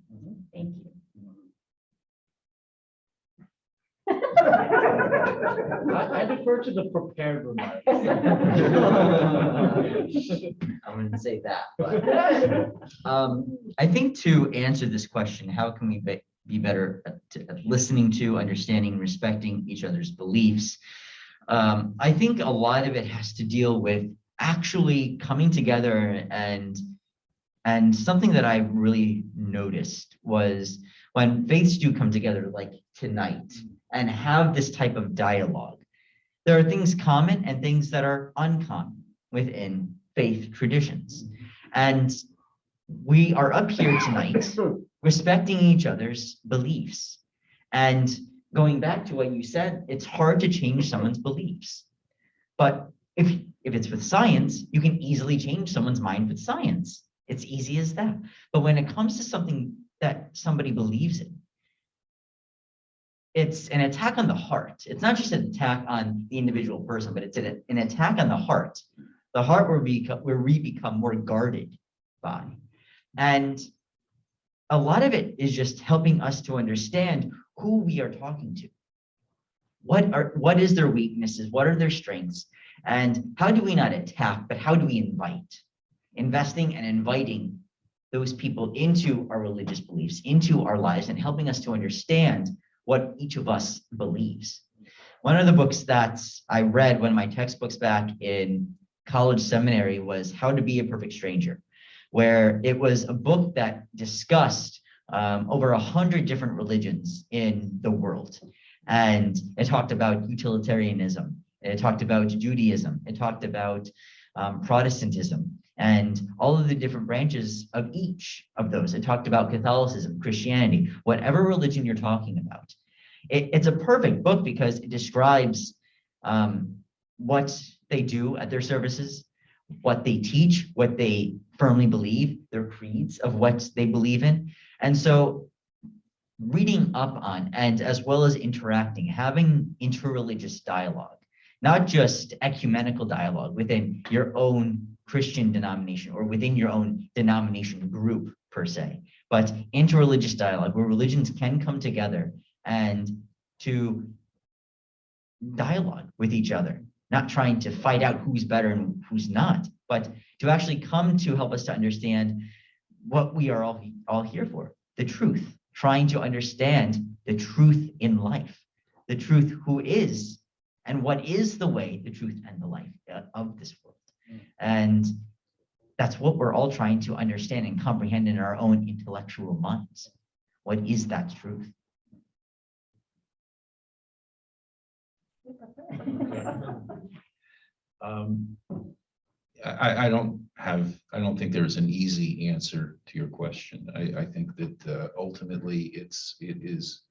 Thank you. I defer to the prepared remarks. I'm going to say that, but I think to answer this question, how can we be better at listening to, understanding, respecting each other's beliefs? I think a lot of it has to deal with actually coming together, and something that I really noticed was when faiths do come together like tonight and have this type of dialogue, there are things common and things that are uncommon within faith traditions. And we are up here tonight respecting each other's beliefs. And going back to what you said, it's hard to change someone's beliefs. But if it's with science, you can easily change someone's mind with science. It's easy as that. But when it comes to something that somebody believes in, it's an attack on the heart. It's not just an attack on the individual person, but it's an attack on the heart where we become more guarded by. And a lot of it is just helping us to understand who we are talking to. What is their weaknesses? What are their strengths? And how do we not attack, but how do we invite? Investing and inviting those people into our religious beliefs, into our lives, and helping us to understand what each of us believes. One of the books that I read, one of my textbooks back in college seminary, was How to Be a Perfect Stranger, where it was a book that discussed over 100 different religions in the world. And it talked about utilitarianism. It talked about Judaism. It talked about Protestantism and all of the different branches of each of those. It talked about Catholicism, Christianity, whatever religion you're talking about. It's a perfect book because it describes what they do at their services, what they teach, what they firmly believe, their creeds of what they believe in. And so reading up on, and as well as interacting, having interreligious dialogue, not just ecumenical dialogue within your own Christian denomination or within your own denomination group per se, but interreligious dialogue where religions can come together and to dialogue with each other, not trying to fight out who's better and who's not, but to actually come to help us to understand what we are all here for, the truth, trying to understand the truth in life, the truth who is and what is the way, the truth, and the life of this world. And that's what we're all trying to understand and comprehend in our own intellectual minds. What is that truth? I don't think there's an easy answer to your question. I think that ultimately it is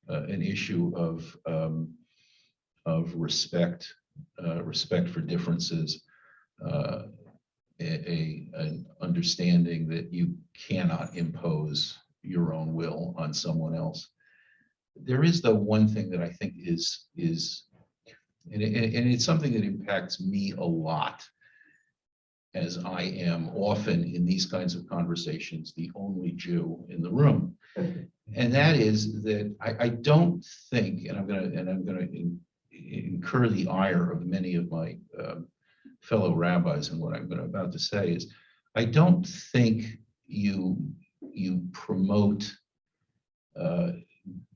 an issue of respect for differences, an understanding that you cannot impose your own will on someone else. There is the one thing that I think is and it's something that impacts me a lot, as I am often in these kinds of conversations the only Jew in the room, and that is that I don't think, and I'm going to incur the ire of many of my fellow rabbis, and what I'm about to say is, I don't think you promote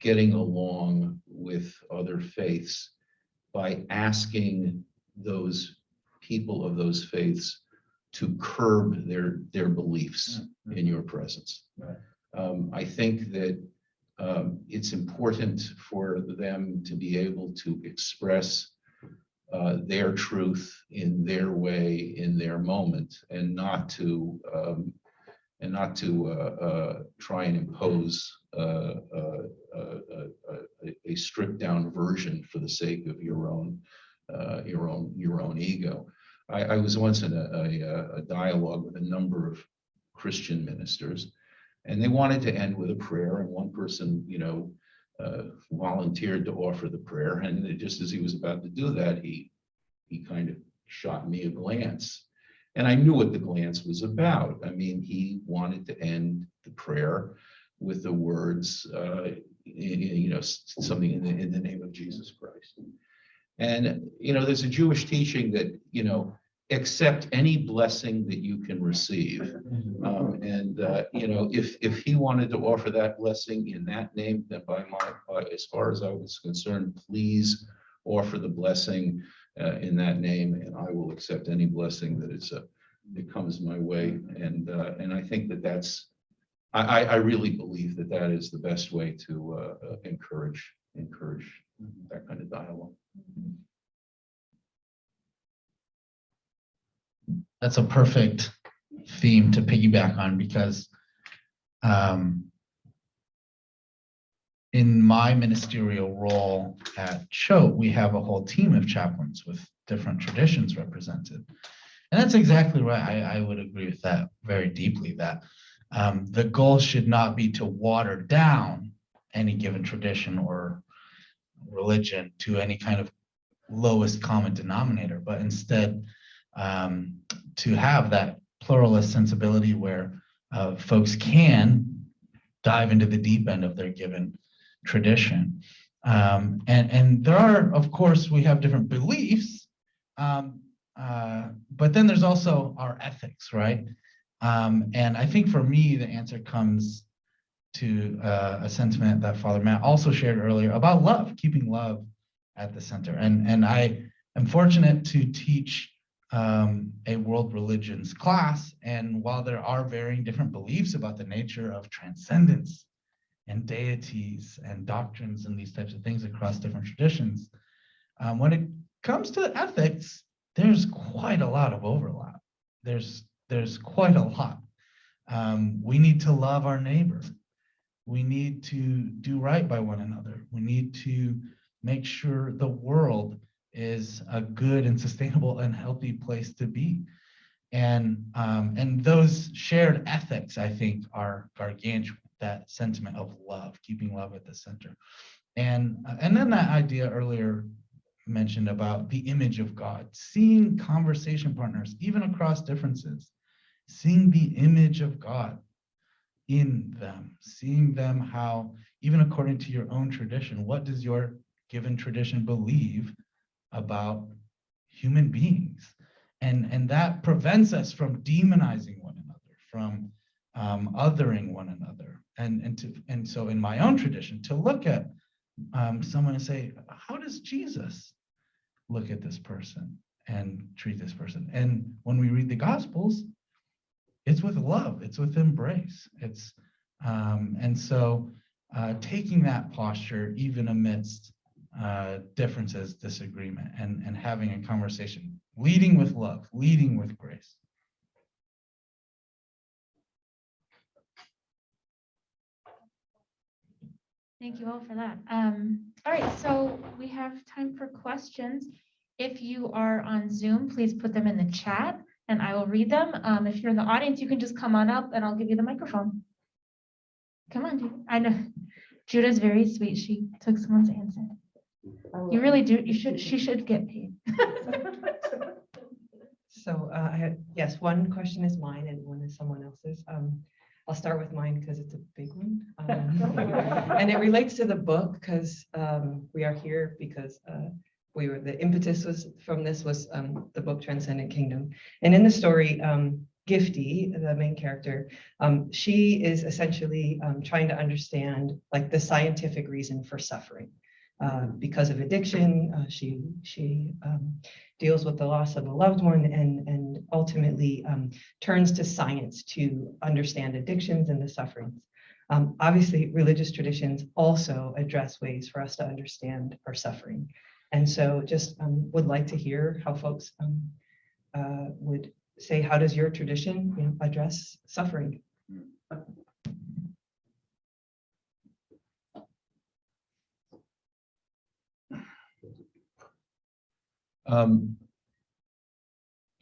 getting along with other faiths by asking those people of those faiths to curb their beliefs in your presence. Right. I think that it's important for them to be able to express their truth in their way, in their moment, and not to try and impose a stripped down version for the sake of your own ego. I was once in a dialogue with a number of Christian ministers, and they wanted to end with a prayer, and one person, volunteered to offer the prayer, and just as he was about to do that, he kind of shot me a glance. And I knew what the glance was about. I mean, he wanted to end the prayer with the words, something in the name of Jesus Christ. And, there's a Jewish teaching that, accept any blessing that you can receive. If he wanted to offer that blessing in that name, then as far as I was concerned, please offer the blessing in that name, and I will accept any blessing that comes my way. And I think that's I really believe that is the best way to encourage that kind of dialogue. That's a perfect theme to piggyback on, because in my ministerial role at Choate, we have a whole team of chaplains with different traditions represented. And that's exactly right. I would agree with that very deeply, that the goal should not be to water down any given tradition or religion to any kind of lowest common denominator, but instead to have that pluralist sensibility where folks can dive into the deep end of their given tradition. And there are, of course, we have different beliefs, but then there's also our ethics, right? And I think for me, the answer comes to a sentiment that Father Matt also shared earlier about love, keeping love at the center. And I am fortunate to teach a world religions class. And while there are varying different beliefs about the nature of transcendence and deities and doctrines and these types of things across different traditions, when it comes to ethics, there's quite a lot of overlap. There's quite a lot. We need to love our neighbor. We need to do right by one another. We need to make sure the world is a good and sustainable and healthy place to be. And those shared ethics, I think, are gargantuan, that sentiment of love, keeping love at the center. And then that idea earlier mentioned about the image of God, seeing conversation partners, even across differences, seeing the image of God in them, seeing them how, even according to your own tradition, what does your given tradition believe about human beings? And that prevents us from demonizing one another, from othering one another. And so in my own tradition, to look at someone and say, how does Jesus look at this person and treat this person? And when we read the Gospels, it's with love, it's with embrace. It's and so taking that posture, even amidst differences, disagreement, and having a conversation, leading with love, leading with grace. Thank you all for that. All right, so we have time for questions. If you are on Zoom, please put them in the chat and I will read them. If you're in the audience, you can just come on up and I'll give you the microphone. Come on, Judah. I know Judah's very sweet. She took someone's answer. You really do. She should get paid. So yes, one question is mine and one is someone else's. I'll start with mine because it's a big one. And it relates to the book because we are here because the impetus was from this was the book Transcendent Kingdom. And in the story, Gifty, the main character, she is essentially trying to understand like the scientific reason for suffering. because of addiction. She deals with the loss of a loved one and ultimately turns to science to understand addictions and the sufferings. Obviously, religious traditions also address ways for us to understand our suffering. And so just would like to hear how folks would say, how does your tradition address suffering?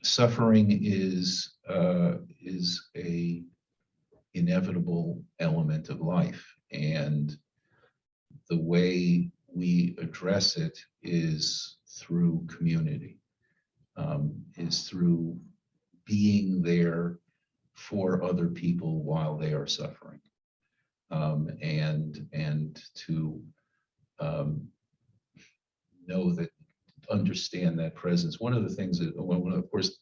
Suffering is a inevitable element of life, and the way we address it is through community, is through being there for other people while they are suffering, and to know that, understand that presence. One of the things that, of course,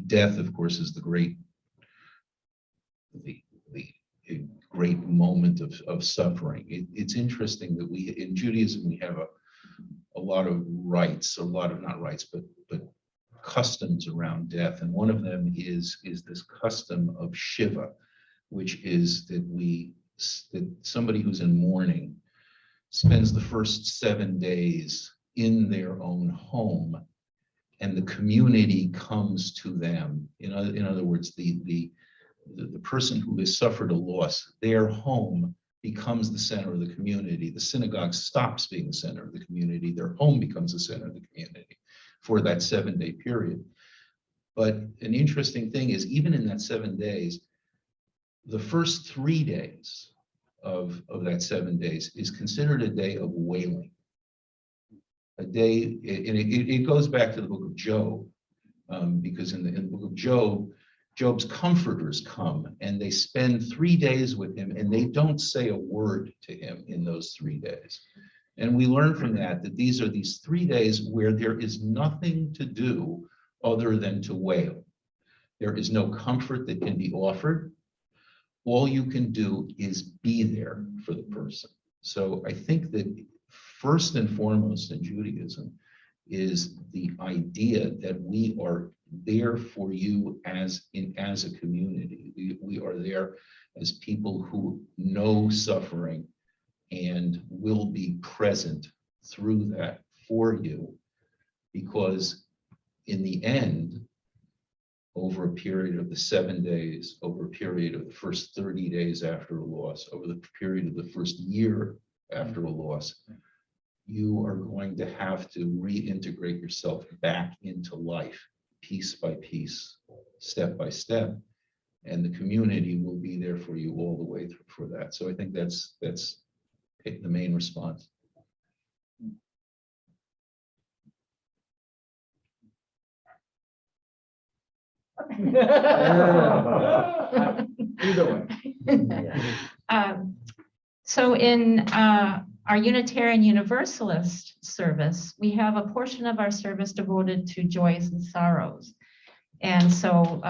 death, of course, is the great moment of suffering. It's interesting that we, in Judaism, we have a lot of rites, not rights, but customs around death. And one of them is this custom of Shiva, which is that somebody who's in mourning spends the first 7 days in their own home, and the community comes to them. In other words, the person who has suffered a loss, their home becomes the center of the community. The synagogue stops being the center of the community. Their home becomes the center of the community for that 7-day period. But an interesting thing is, even in that 7 days, the first 3 days of that 7 days is considered a day of wailing. A day, and it goes back to the book of Job, because in the book of Job, Job's comforters come and they spend 3 days with him, and they don't say a word to him in those 3 days. And we learn from that these are these 3 days where there is nothing to do other than to wail. There is no comfort that can be offered. All you can do is be there for the person. So I think that first and foremost in Judaism is the idea that we are there for you as a community. We are there as people who know suffering and will be present through that for you, because in the end, over a period of the 7 days, over a period of the first 30 days after a loss, over the period of the first year after a loss, you are going to have to reintegrate yourself back into life, piece by piece, step by step, and the community will be there for you all the way through for that. So I think that's the main response. Either way. So in our Unitarian Universalist service, we have a portion of our service devoted to joys and sorrows. And so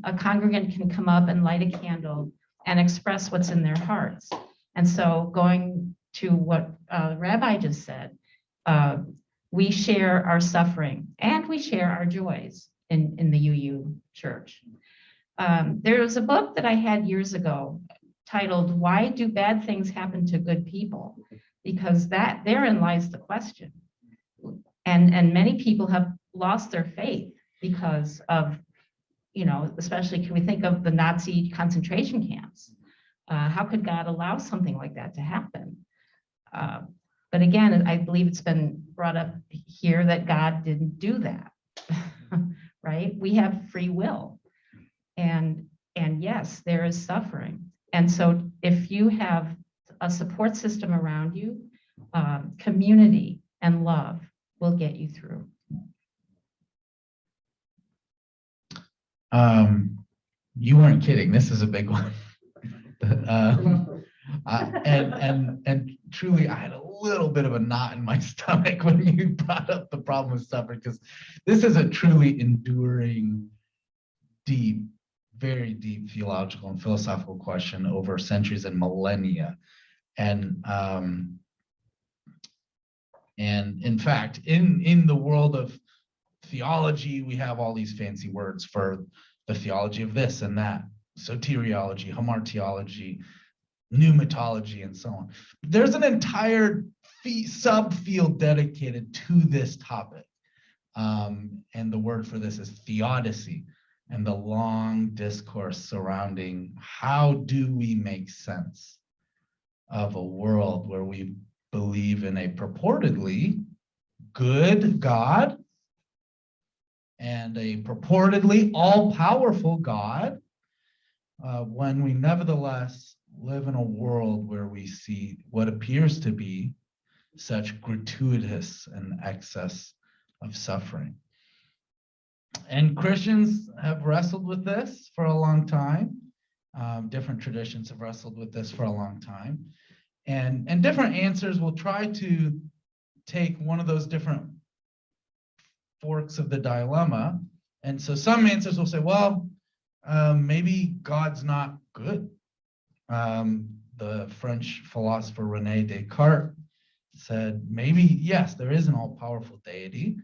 a congregant can come up and light a candle and express what's in their hearts. And so going to what Rabbi just said, we share our suffering and we share our joys in the UU church. There was a book that I had years ago titled, "Why Do Bad Things Happen to Good People?" Because therein lies the question. And many people have lost their faith because of, especially can we think of the Nazi concentration camps? How could God allow something like that to happen? But again, I believe it's been brought up here that God didn't do that, right? We have free will. And yes, there is suffering. And so if you have a support system around you, community and love will get you through. You weren't kidding. This is a big one. And truly, I had a little bit of a knot in my stomach when you brought up the problem with suffering, because this is a truly enduring, deep, very deep theological and philosophical question over centuries and millennia. And And in fact, in the world of theology, we have all these fancy words for the theology of this and that, soteriology, hamartiology, pneumatology, and so on. There's an entire subfield dedicated to this topic. And the word for this is theodicy, and the long discourse surrounding how do we make sense of a world where we believe in a purportedly good God and a purportedly all-powerful God, when we nevertheless live in a world where we see what appears to be such gratuitous and excess of suffering. And Christians have wrestled with this for a long time. Different traditions have wrestled with this for a long time. And different answers will try to take one of those different forks of the dilemma. And so some answers will say, well, maybe God's not good. The French philosopher René Descartes said, maybe, yes, there is an all-powerful deity,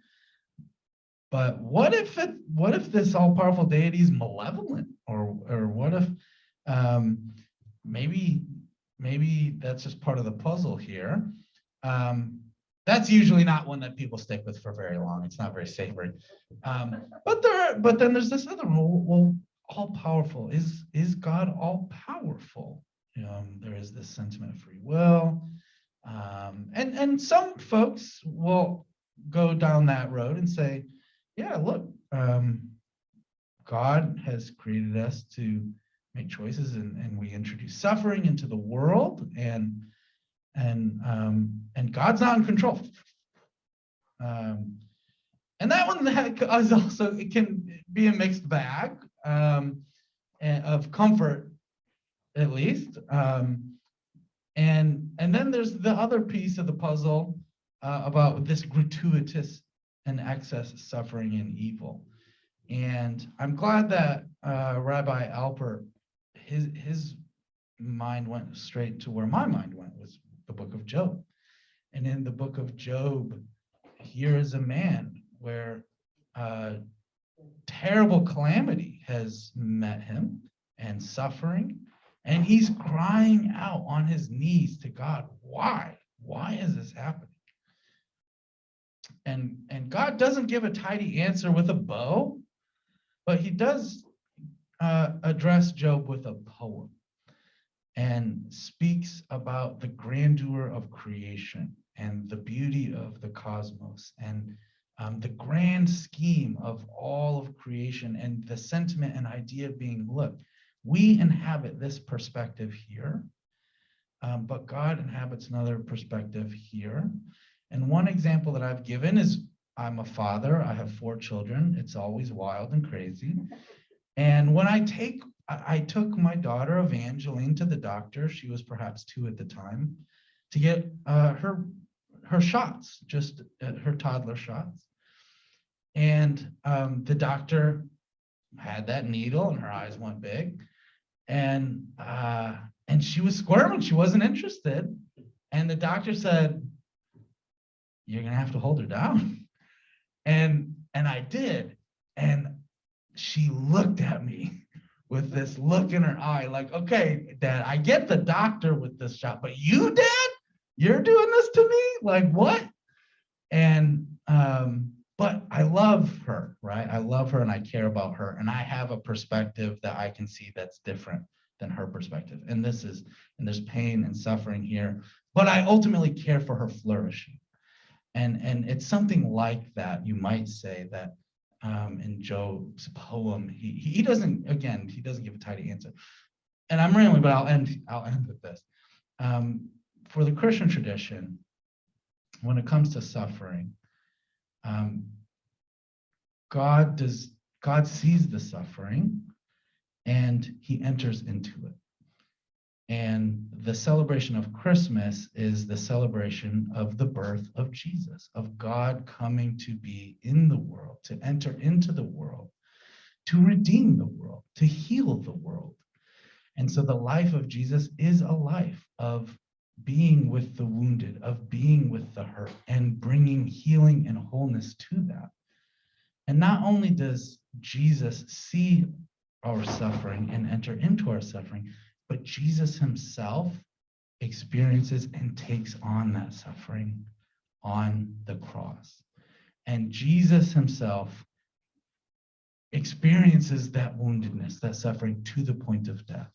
but what if this all-powerful deity is malevolent? Or what if maybe that's just part of the puzzle here? That's usually not one that people stick with for very long. It's not very savory. But then there's this other rule. Well, all-powerful, is God all-powerful? There is this sentiment of free will. And some folks will go down that road and say, yeah, look, God has created us to make choices, and we introduce suffering into the world, and God's not in control. And that one is also, it can be a mixed bag of comfort, at least. And then there's the other piece of the puzzle about this gratuitous and excess suffering and evil. And I'm glad that Rabbi Alpert, his mind went straight to where my mind went, was the book of Job. And in the book of Job, here is a man where terrible calamity has met him and suffering, and he's crying out on his knees to God, why? Why is this happening? And God doesn't give a tidy answer with a bow, but he does address Job with a poem and speaks about the grandeur of creation and the beauty of the cosmos and the grand scheme of all of creation, and the sentiment and idea being, look, we inhabit this perspective here, but God inhabits another perspective here. And one example that I've given is, I'm a father, I have 4 children. It's always wild and crazy. And when I took my daughter Evangeline to the doctor, she was perhaps 2 at the time, to get her shots, just her toddler shots. And the doctor had that needle and her eyes went big. And she was squirming, she wasn't interested. And the doctor said, you're gonna have to hold her down. And I did. And she looked at me with this look in her eye, like, okay, Dad, I get the doctor with this shot, but you, Dad, you're doing this to me? Like, what? And but I love her, right? I love her and I care about her, and I have a perspective that I can see that's different than her perspective. And there's pain and suffering here, but I ultimately care for her flourishing. And it's something like that, you might say, that in Job's poem, he doesn't give a tidy answer. And I'm rambling, but I'll end with this. For the Christian tradition, when it comes to suffering, God sees the suffering and he enters into it. And the celebration of Christmas is the celebration of the birth of Jesus, of God coming to be in the world, to enter into the world, to redeem the world, to heal the world. And so the life of Jesus is a life of being with the wounded, of being with the hurt, and bringing healing and wholeness to that. And not only does Jesus see our suffering and enter into our suffering, but Jesus himself experiences and takes on that suffering on the cross. And Jesus himself experiences that woundedness, that suffering to the point of death.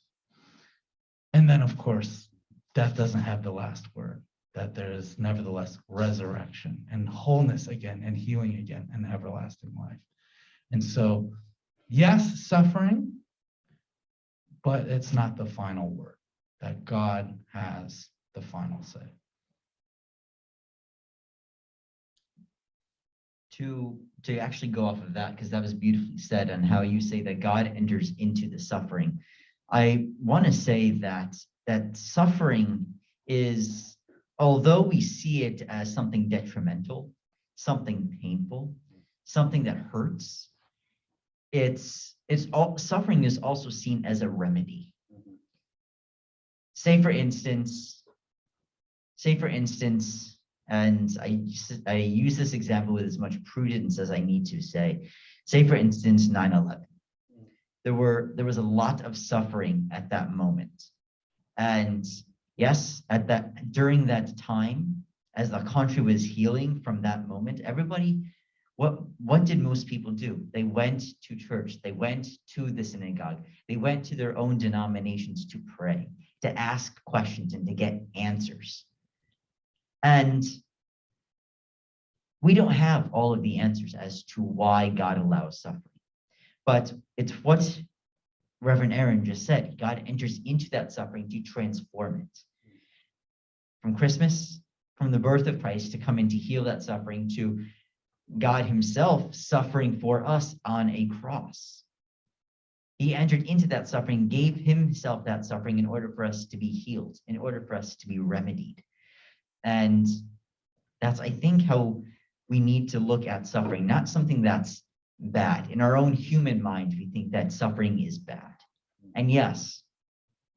And then, of course, death doesn't have the last word, that there is nevertheless resurrection and wholeness again and healing again and everlasting life. And so, yes, suffering, but it's not the final word, that God has the final say. To actually go off of that, because that was beautifully said on how you say that God enters into the suffering. I want to say that suffering is, although we see it as something detrimental, something painful, something that hurts, suffering is also seen as a remedy. Say for instance, and I use this example with as much prudence as I need to say for instance, 9/11. There was a lot of suffering at that moment. And yes, during that time, as the country was healing from that moment, everybody, what did most people do? They went to church, they went to the synagogue, they went to their own denominations to pray, to ask questions and to get answers. And we don't have all of the answers as to why God allows suffering. But it's what Reverend Aaron just said. God enters into that suffering to transform it. From Christmas, from the birth of Christ, to come in to heal that suffering, to God himself suffering for us on a cross. He entered into that suffering, gave himself that suffering in order for us to be healed, in order for us to be remedied. And that's, I think, how we need to look at suffering, not something that's bad. In our own human mind, we think that suffering is bad. And yes,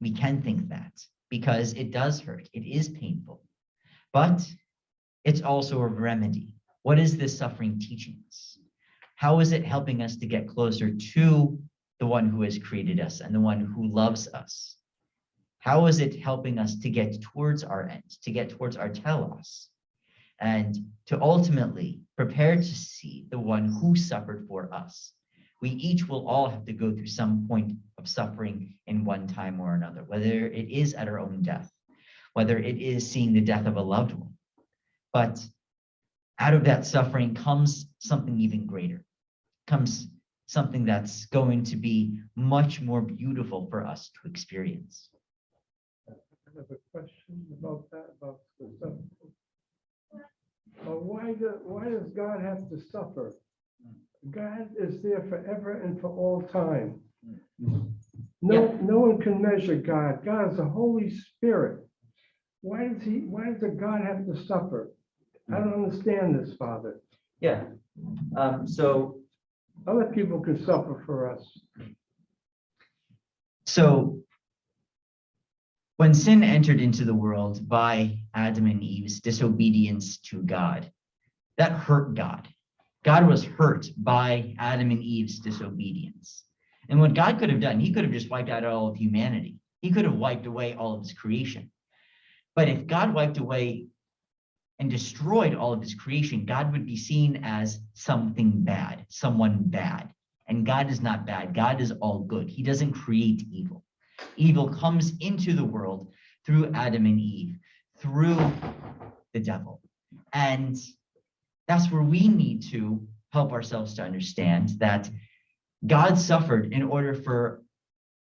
we can think that because it does hurt. It is painful, but it's also a remedy. What is this suffering teaching us? How is it helping us to get closer to the one who has created us and the one who loves us? How is it helping us to get towards our end, to get towards our telos, and to ultimately prepare to see the one who suffered for us? We each will all have to go through some point of suffering in one time or another, whether it is at our own death, whether it is seeing the death of a loved one. But out of that suffering comes something even greater, comes something that's going to be much more beautiful for us to experience. I have a question about that, about the suffering. Why does God have to suffer? God is there forever and for all time. No one can measure God. God is the Holy Spirit. Why does the God have to suffer? I don't understand this, Father. Yeah. So Other people can suffer for us. So when sin entered into the world by Adam and Eve's disobedience to God, that hurt God. God was hurt by Adam and Eve's disobedience. And what God could have done, he could have just wiped out all of humanity. He could have wiped away all of his creation. But if God wiped away and destroyed all of his creation, God would be seen as something bad, someone bad. And God is not bad. God is all good. He doesn't create evil. Evil comes into the world through Adam and Eve, through the devil. And that's where we need to help ourselves to understand that God suffered in order for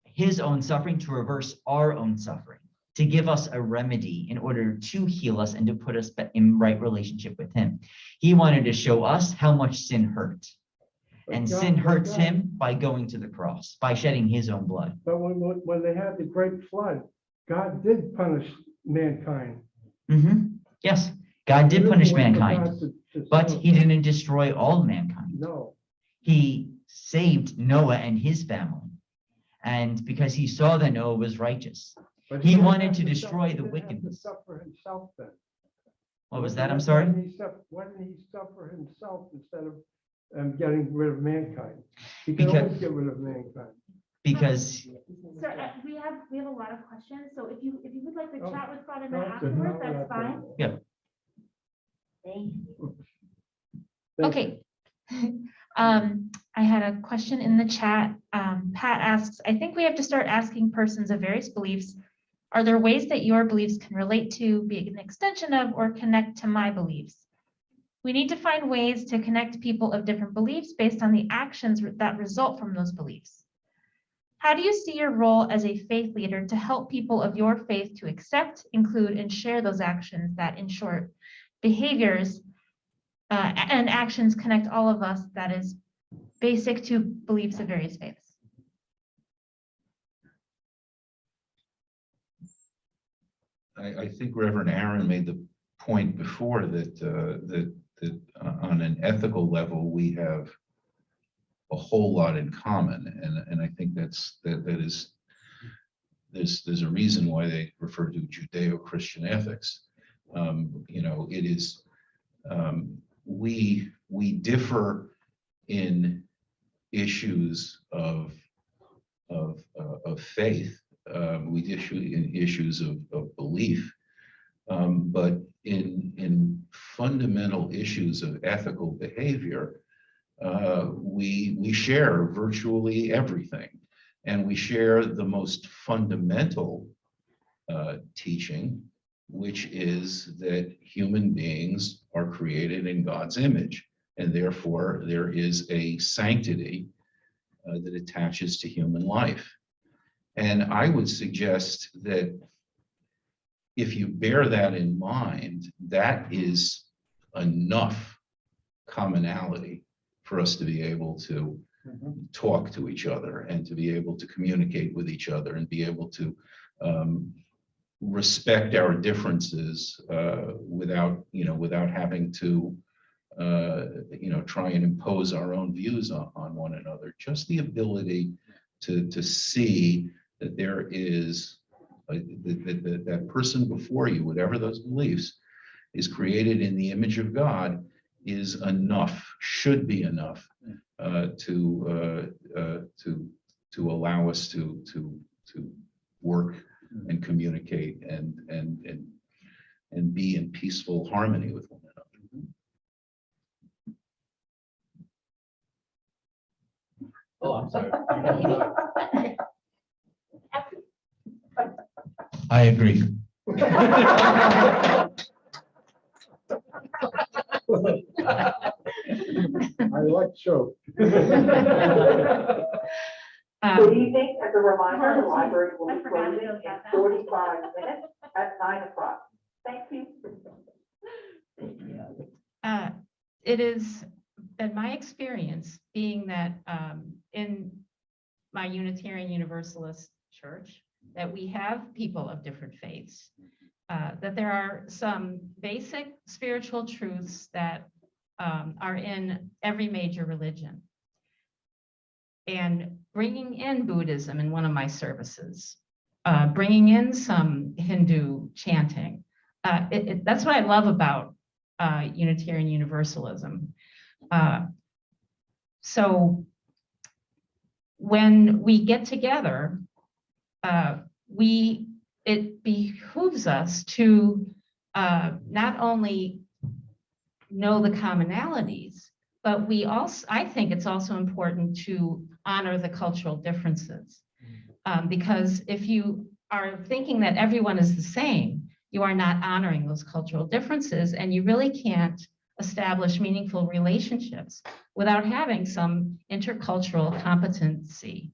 his own suffering to reverse our own suffering, to give us a remedy in order to heal us and to put us in right relationship with him. He wanted to show us how much sin hurt. And sin hurts him by going to the cross, by shedding his own blood. But when they had the great flood, God did punish mankind. Yes, God did punish mankind, to but he didn't destroy all mankind. No. He saved Noah and his family. And because he saw that Noah was righteous, But He didn't wanted have to suffer- destroy he the didn't have to wickedness. Suffer himself then. What was that? I'm sorry? Why didn't he suffer himself instead of getting rid of mankind? He can Because- always get rid of mankind. Because Sir, we have a lot of questions, so if you would like to Oh, chat with Father no, Matt afterwards, that's fine. Yeah. Thank you. Thank Okay. I had a question in the chat. Pat asks, I think we have to start asking persons of various beliefs, are there ways that your beliefs can relate to, be an extension of, or connect to my beliefs? We need to find ways to connect people of different beliefs based on the actions that result from those beliefs. How do you see your role as a faith leader to help people of your faith to accept, include, and share those actions that, in short, behaviors and actions connect all of us that is basic to beliefs of various faiths? I think Reverend Aaron made the point before that on an ethical level, we have a whole lot in common, and I think there's a reason why they refer to Judeo-Christian ethics. It is we differ in issues of faith. We issue in issues of belief, but in fundamental issues of ethical behavior, we share virtually everything, and we share the most fundamental teaching, which is that human beings are created in God's image, and therefore there is a sanctity that attaches to human life. And I would suggest that if you bear that in mind, that is enough commonality for us to be able to talk to each other and to be able to communicate with each other and be able to respect our differences without having to try and impose our own views on one another. Just the ability to see that there is that person before you, whatever those beliefs, is created in the image of God, is enough, should be enough to allow us to work and communicate and be in peaceful harmony with one another. Oh, I'm sorry. I agree. I like Choate. Good evening. As a reminder, the library will I be forgot to closing do in that. 45 minutes at 9 o'clock. Thank you. It is been my experience being that in my Unitarian Universalist church, that we have people of different faiths, that there are some basic spiritual truths that are in every major religion. And bringing in Buddhism in one of my services, bringing in some Hindu chanting, that's what I love about Unitarian Universalism. So when we get together, it behooves us to not only know the commonalities, but I think it's also important to honor the cultural differences. Because if you are thinking that everyone is the same, you are not honoring those cultural differences, and you really can't establish meaningful relationships without having some intercultural competency,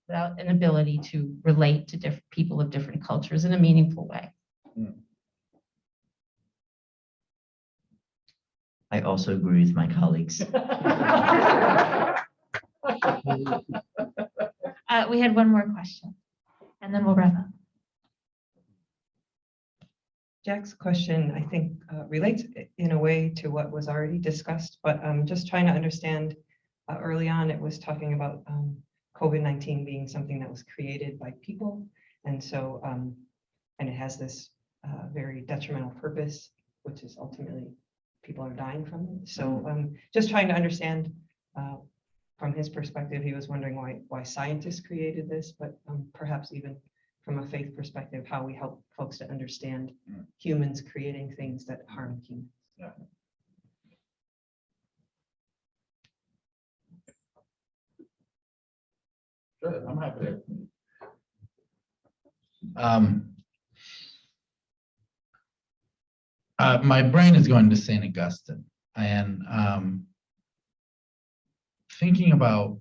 without an ability to relate to different people of different cultures in a meaningful way. I also agree with my colleagues. We had one more question, and then we'll wrap up. Jack's question, I think, relates in a way to what was already discussed, but I'm just trying to understand. Early on, it was talking about COVID-19 being something that was created by people. And so, and it has this very detrimental purpose, which is ultimately people are dying from it. So just trying to understand from his perspective, he was wondering why scientists created this, but perhaps even from a faith perspective, how we help folks to understand humans creating things that harm humans. Yeah. Sure, I'm happy to. My brain is going to St. Augustine, and thinking about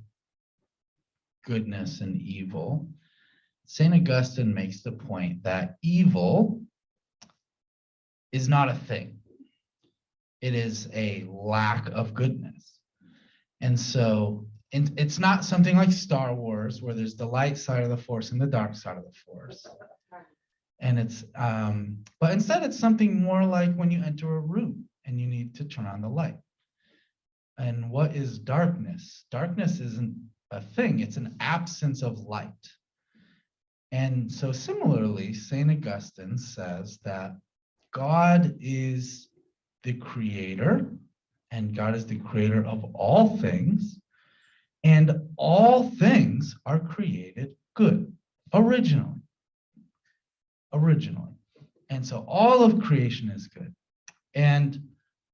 goodness and evil, St. Augustine makes the point that evil is not a thing. It is a lack of goodness. And so it's not something like Star Wars where there's the light side of the force and the dark side of the force. And it's, but instead it's something more like when you enter a room and you need to turn on the light. And what is darkness? Darkness isn't a thing, it's an absence of light. And so similarly, St. Augustine says that God is the creator, and God is the creator of all things, and all things are created good, originally. And so all of creation is good. And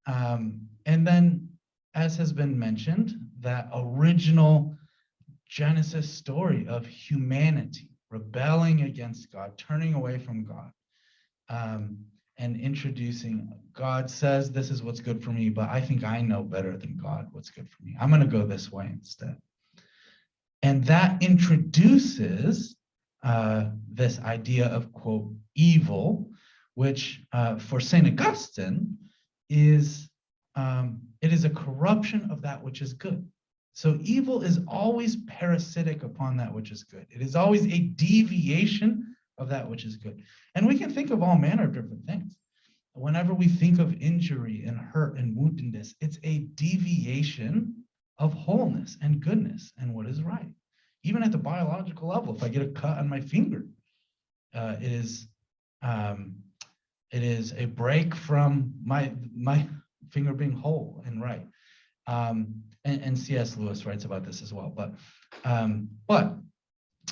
then, as has been mentioned, that original Genesis story of humanity rebelling against God, turning away from God, and introducing, God says this is what's good for me, but I think I know better than God what's good for me. I'm going to go this way instead. And that introduces this idea of, quote, evil, which for St. Augustine is, it is a corruption of that which is good. So evil is always parasitic upon that which is good. It is always a deviation of that which is good. And we can think of all manner of different things. Whenever we think of injury and hurt and woundedness, it's a deviation of wholeness and goodness and what is right. Even at the biological level, if I get a cut on my finger, it is a break from my finger being whole and right. And C.S. Lewis writes about this as well. But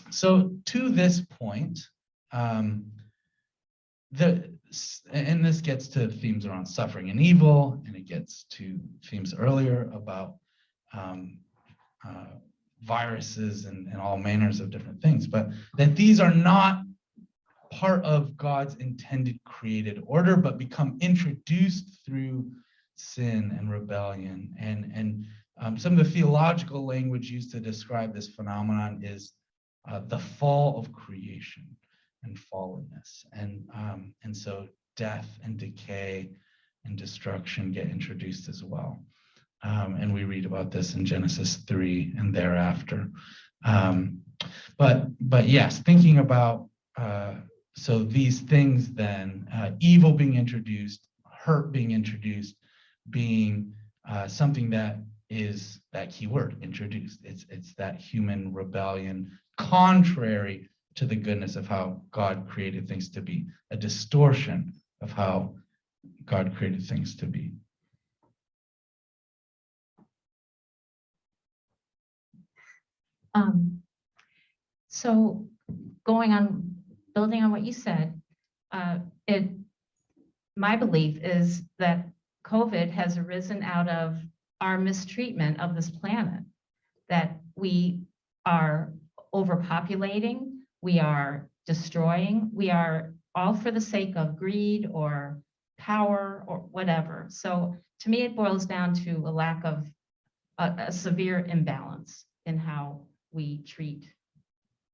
so to this point, and this gets to themes around suffering and evil, and it gets to themes earlier about viruses and all manners of different things, but that these are not part of God's intended created order, but become introduced through sin and rebellion. And some of the theological language used to describe this phenomenon is the fall of creation and fallenness. And so death and decay and destruction get introduced as well. And we read about this in Genesis 3 and thereafter. But yes, thinking about, so these things then, evil being introduced, hurt being introduced, being something that is that key word, introduced. It's that human rebellion, contrary to the goodness of how God created things to be, a distortion of how God created things to be. So building on what you said, my belief is that COVID has arisen out of our mistreatment of this planet, that we are overpopulating, we are destroying, we are all for the sake of greed or power or whatever. So to me, it boils down to a lack of a severe imbalance in how we treat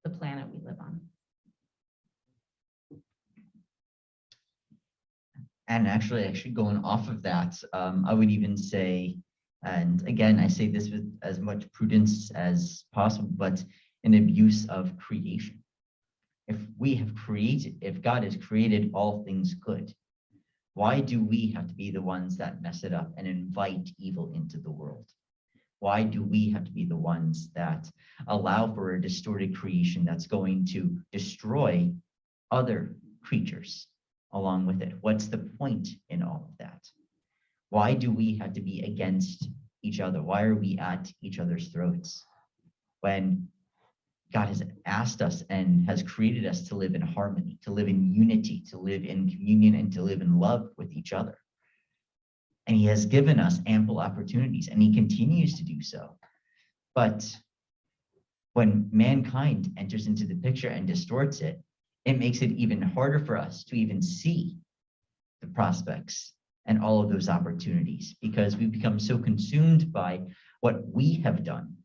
the planet we live on. And actually going off of that, I would even say, and again, I say this with as much prudence as possible, but an abuse of creation. If God has created all things good, why do we have to be the ones that mess it up and invite evil into the world? Why do we have to be the ones that allow for a distorted creation that's going to destroy other creatures along with it? What's the point in all of that? Why do we have to be against each other? Why are we at each other's throats when God has asked us and has created us to live in harmony, to live in unity, to live in communion, and to live in love with each other? And he has given us ample opportunities, and he continues to do so. But when mankind enters into the picture and distorts it, it makes it even harder for us to even see the prospects and all of those opportunities, because we become so consumed by what we have done,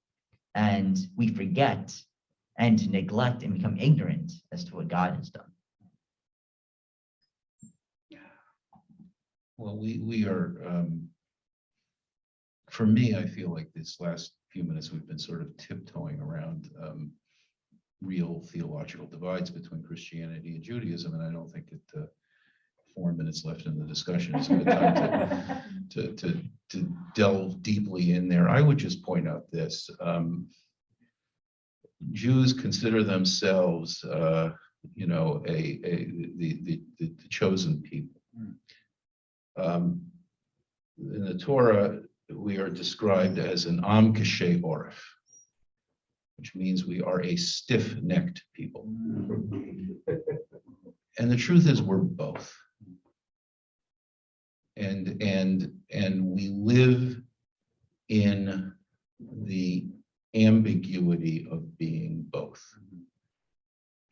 and we forget and neglect and become ignorant as to what God has done. Well, we are, for me, I feel like this last few minutes, we've been sort of tiptoeing around real theological divides between Christianity and Judaism, and I don't think that 4 minutes left in the discussion is a good time to delve deeply in there. I would just point out this. Jews consider themselves, the chosen people. In the Torah, we are described as an am kashay orif, which means we are a stiff-necked people. And the truth is we're both. And we live in the ambiguity of being both.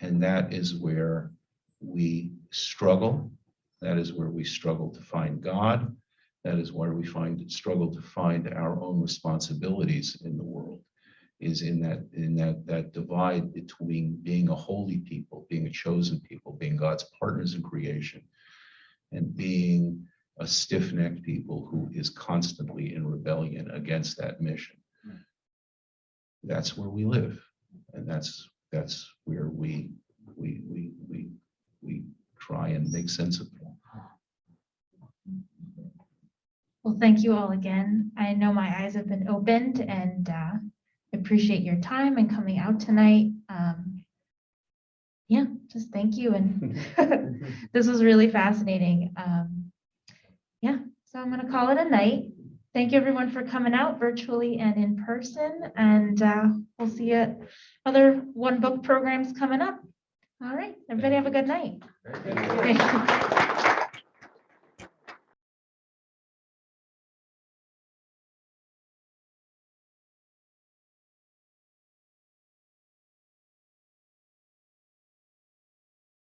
And that is where we struggle. That is where we struggle to find God. That is where we struggle to find our own responsibilities in the world, is in that divide between being a holy people, being a chosen people, being God's partners in creation, and being a stiff-necked people who is constantly in rebellion against that mission. That's where we live, and that's where we try and make sense of it. Well, thank you all again. I know my eyes have been opened, and appreciate your time and coming out tonight. Yeah, just thank you. And this was really fascinating. Yeah, so I'm going to call it a night. Thank you everyone for coming out virtually and in person. And we'll see you at other One Book programs coming up. All right, everybody have a good night.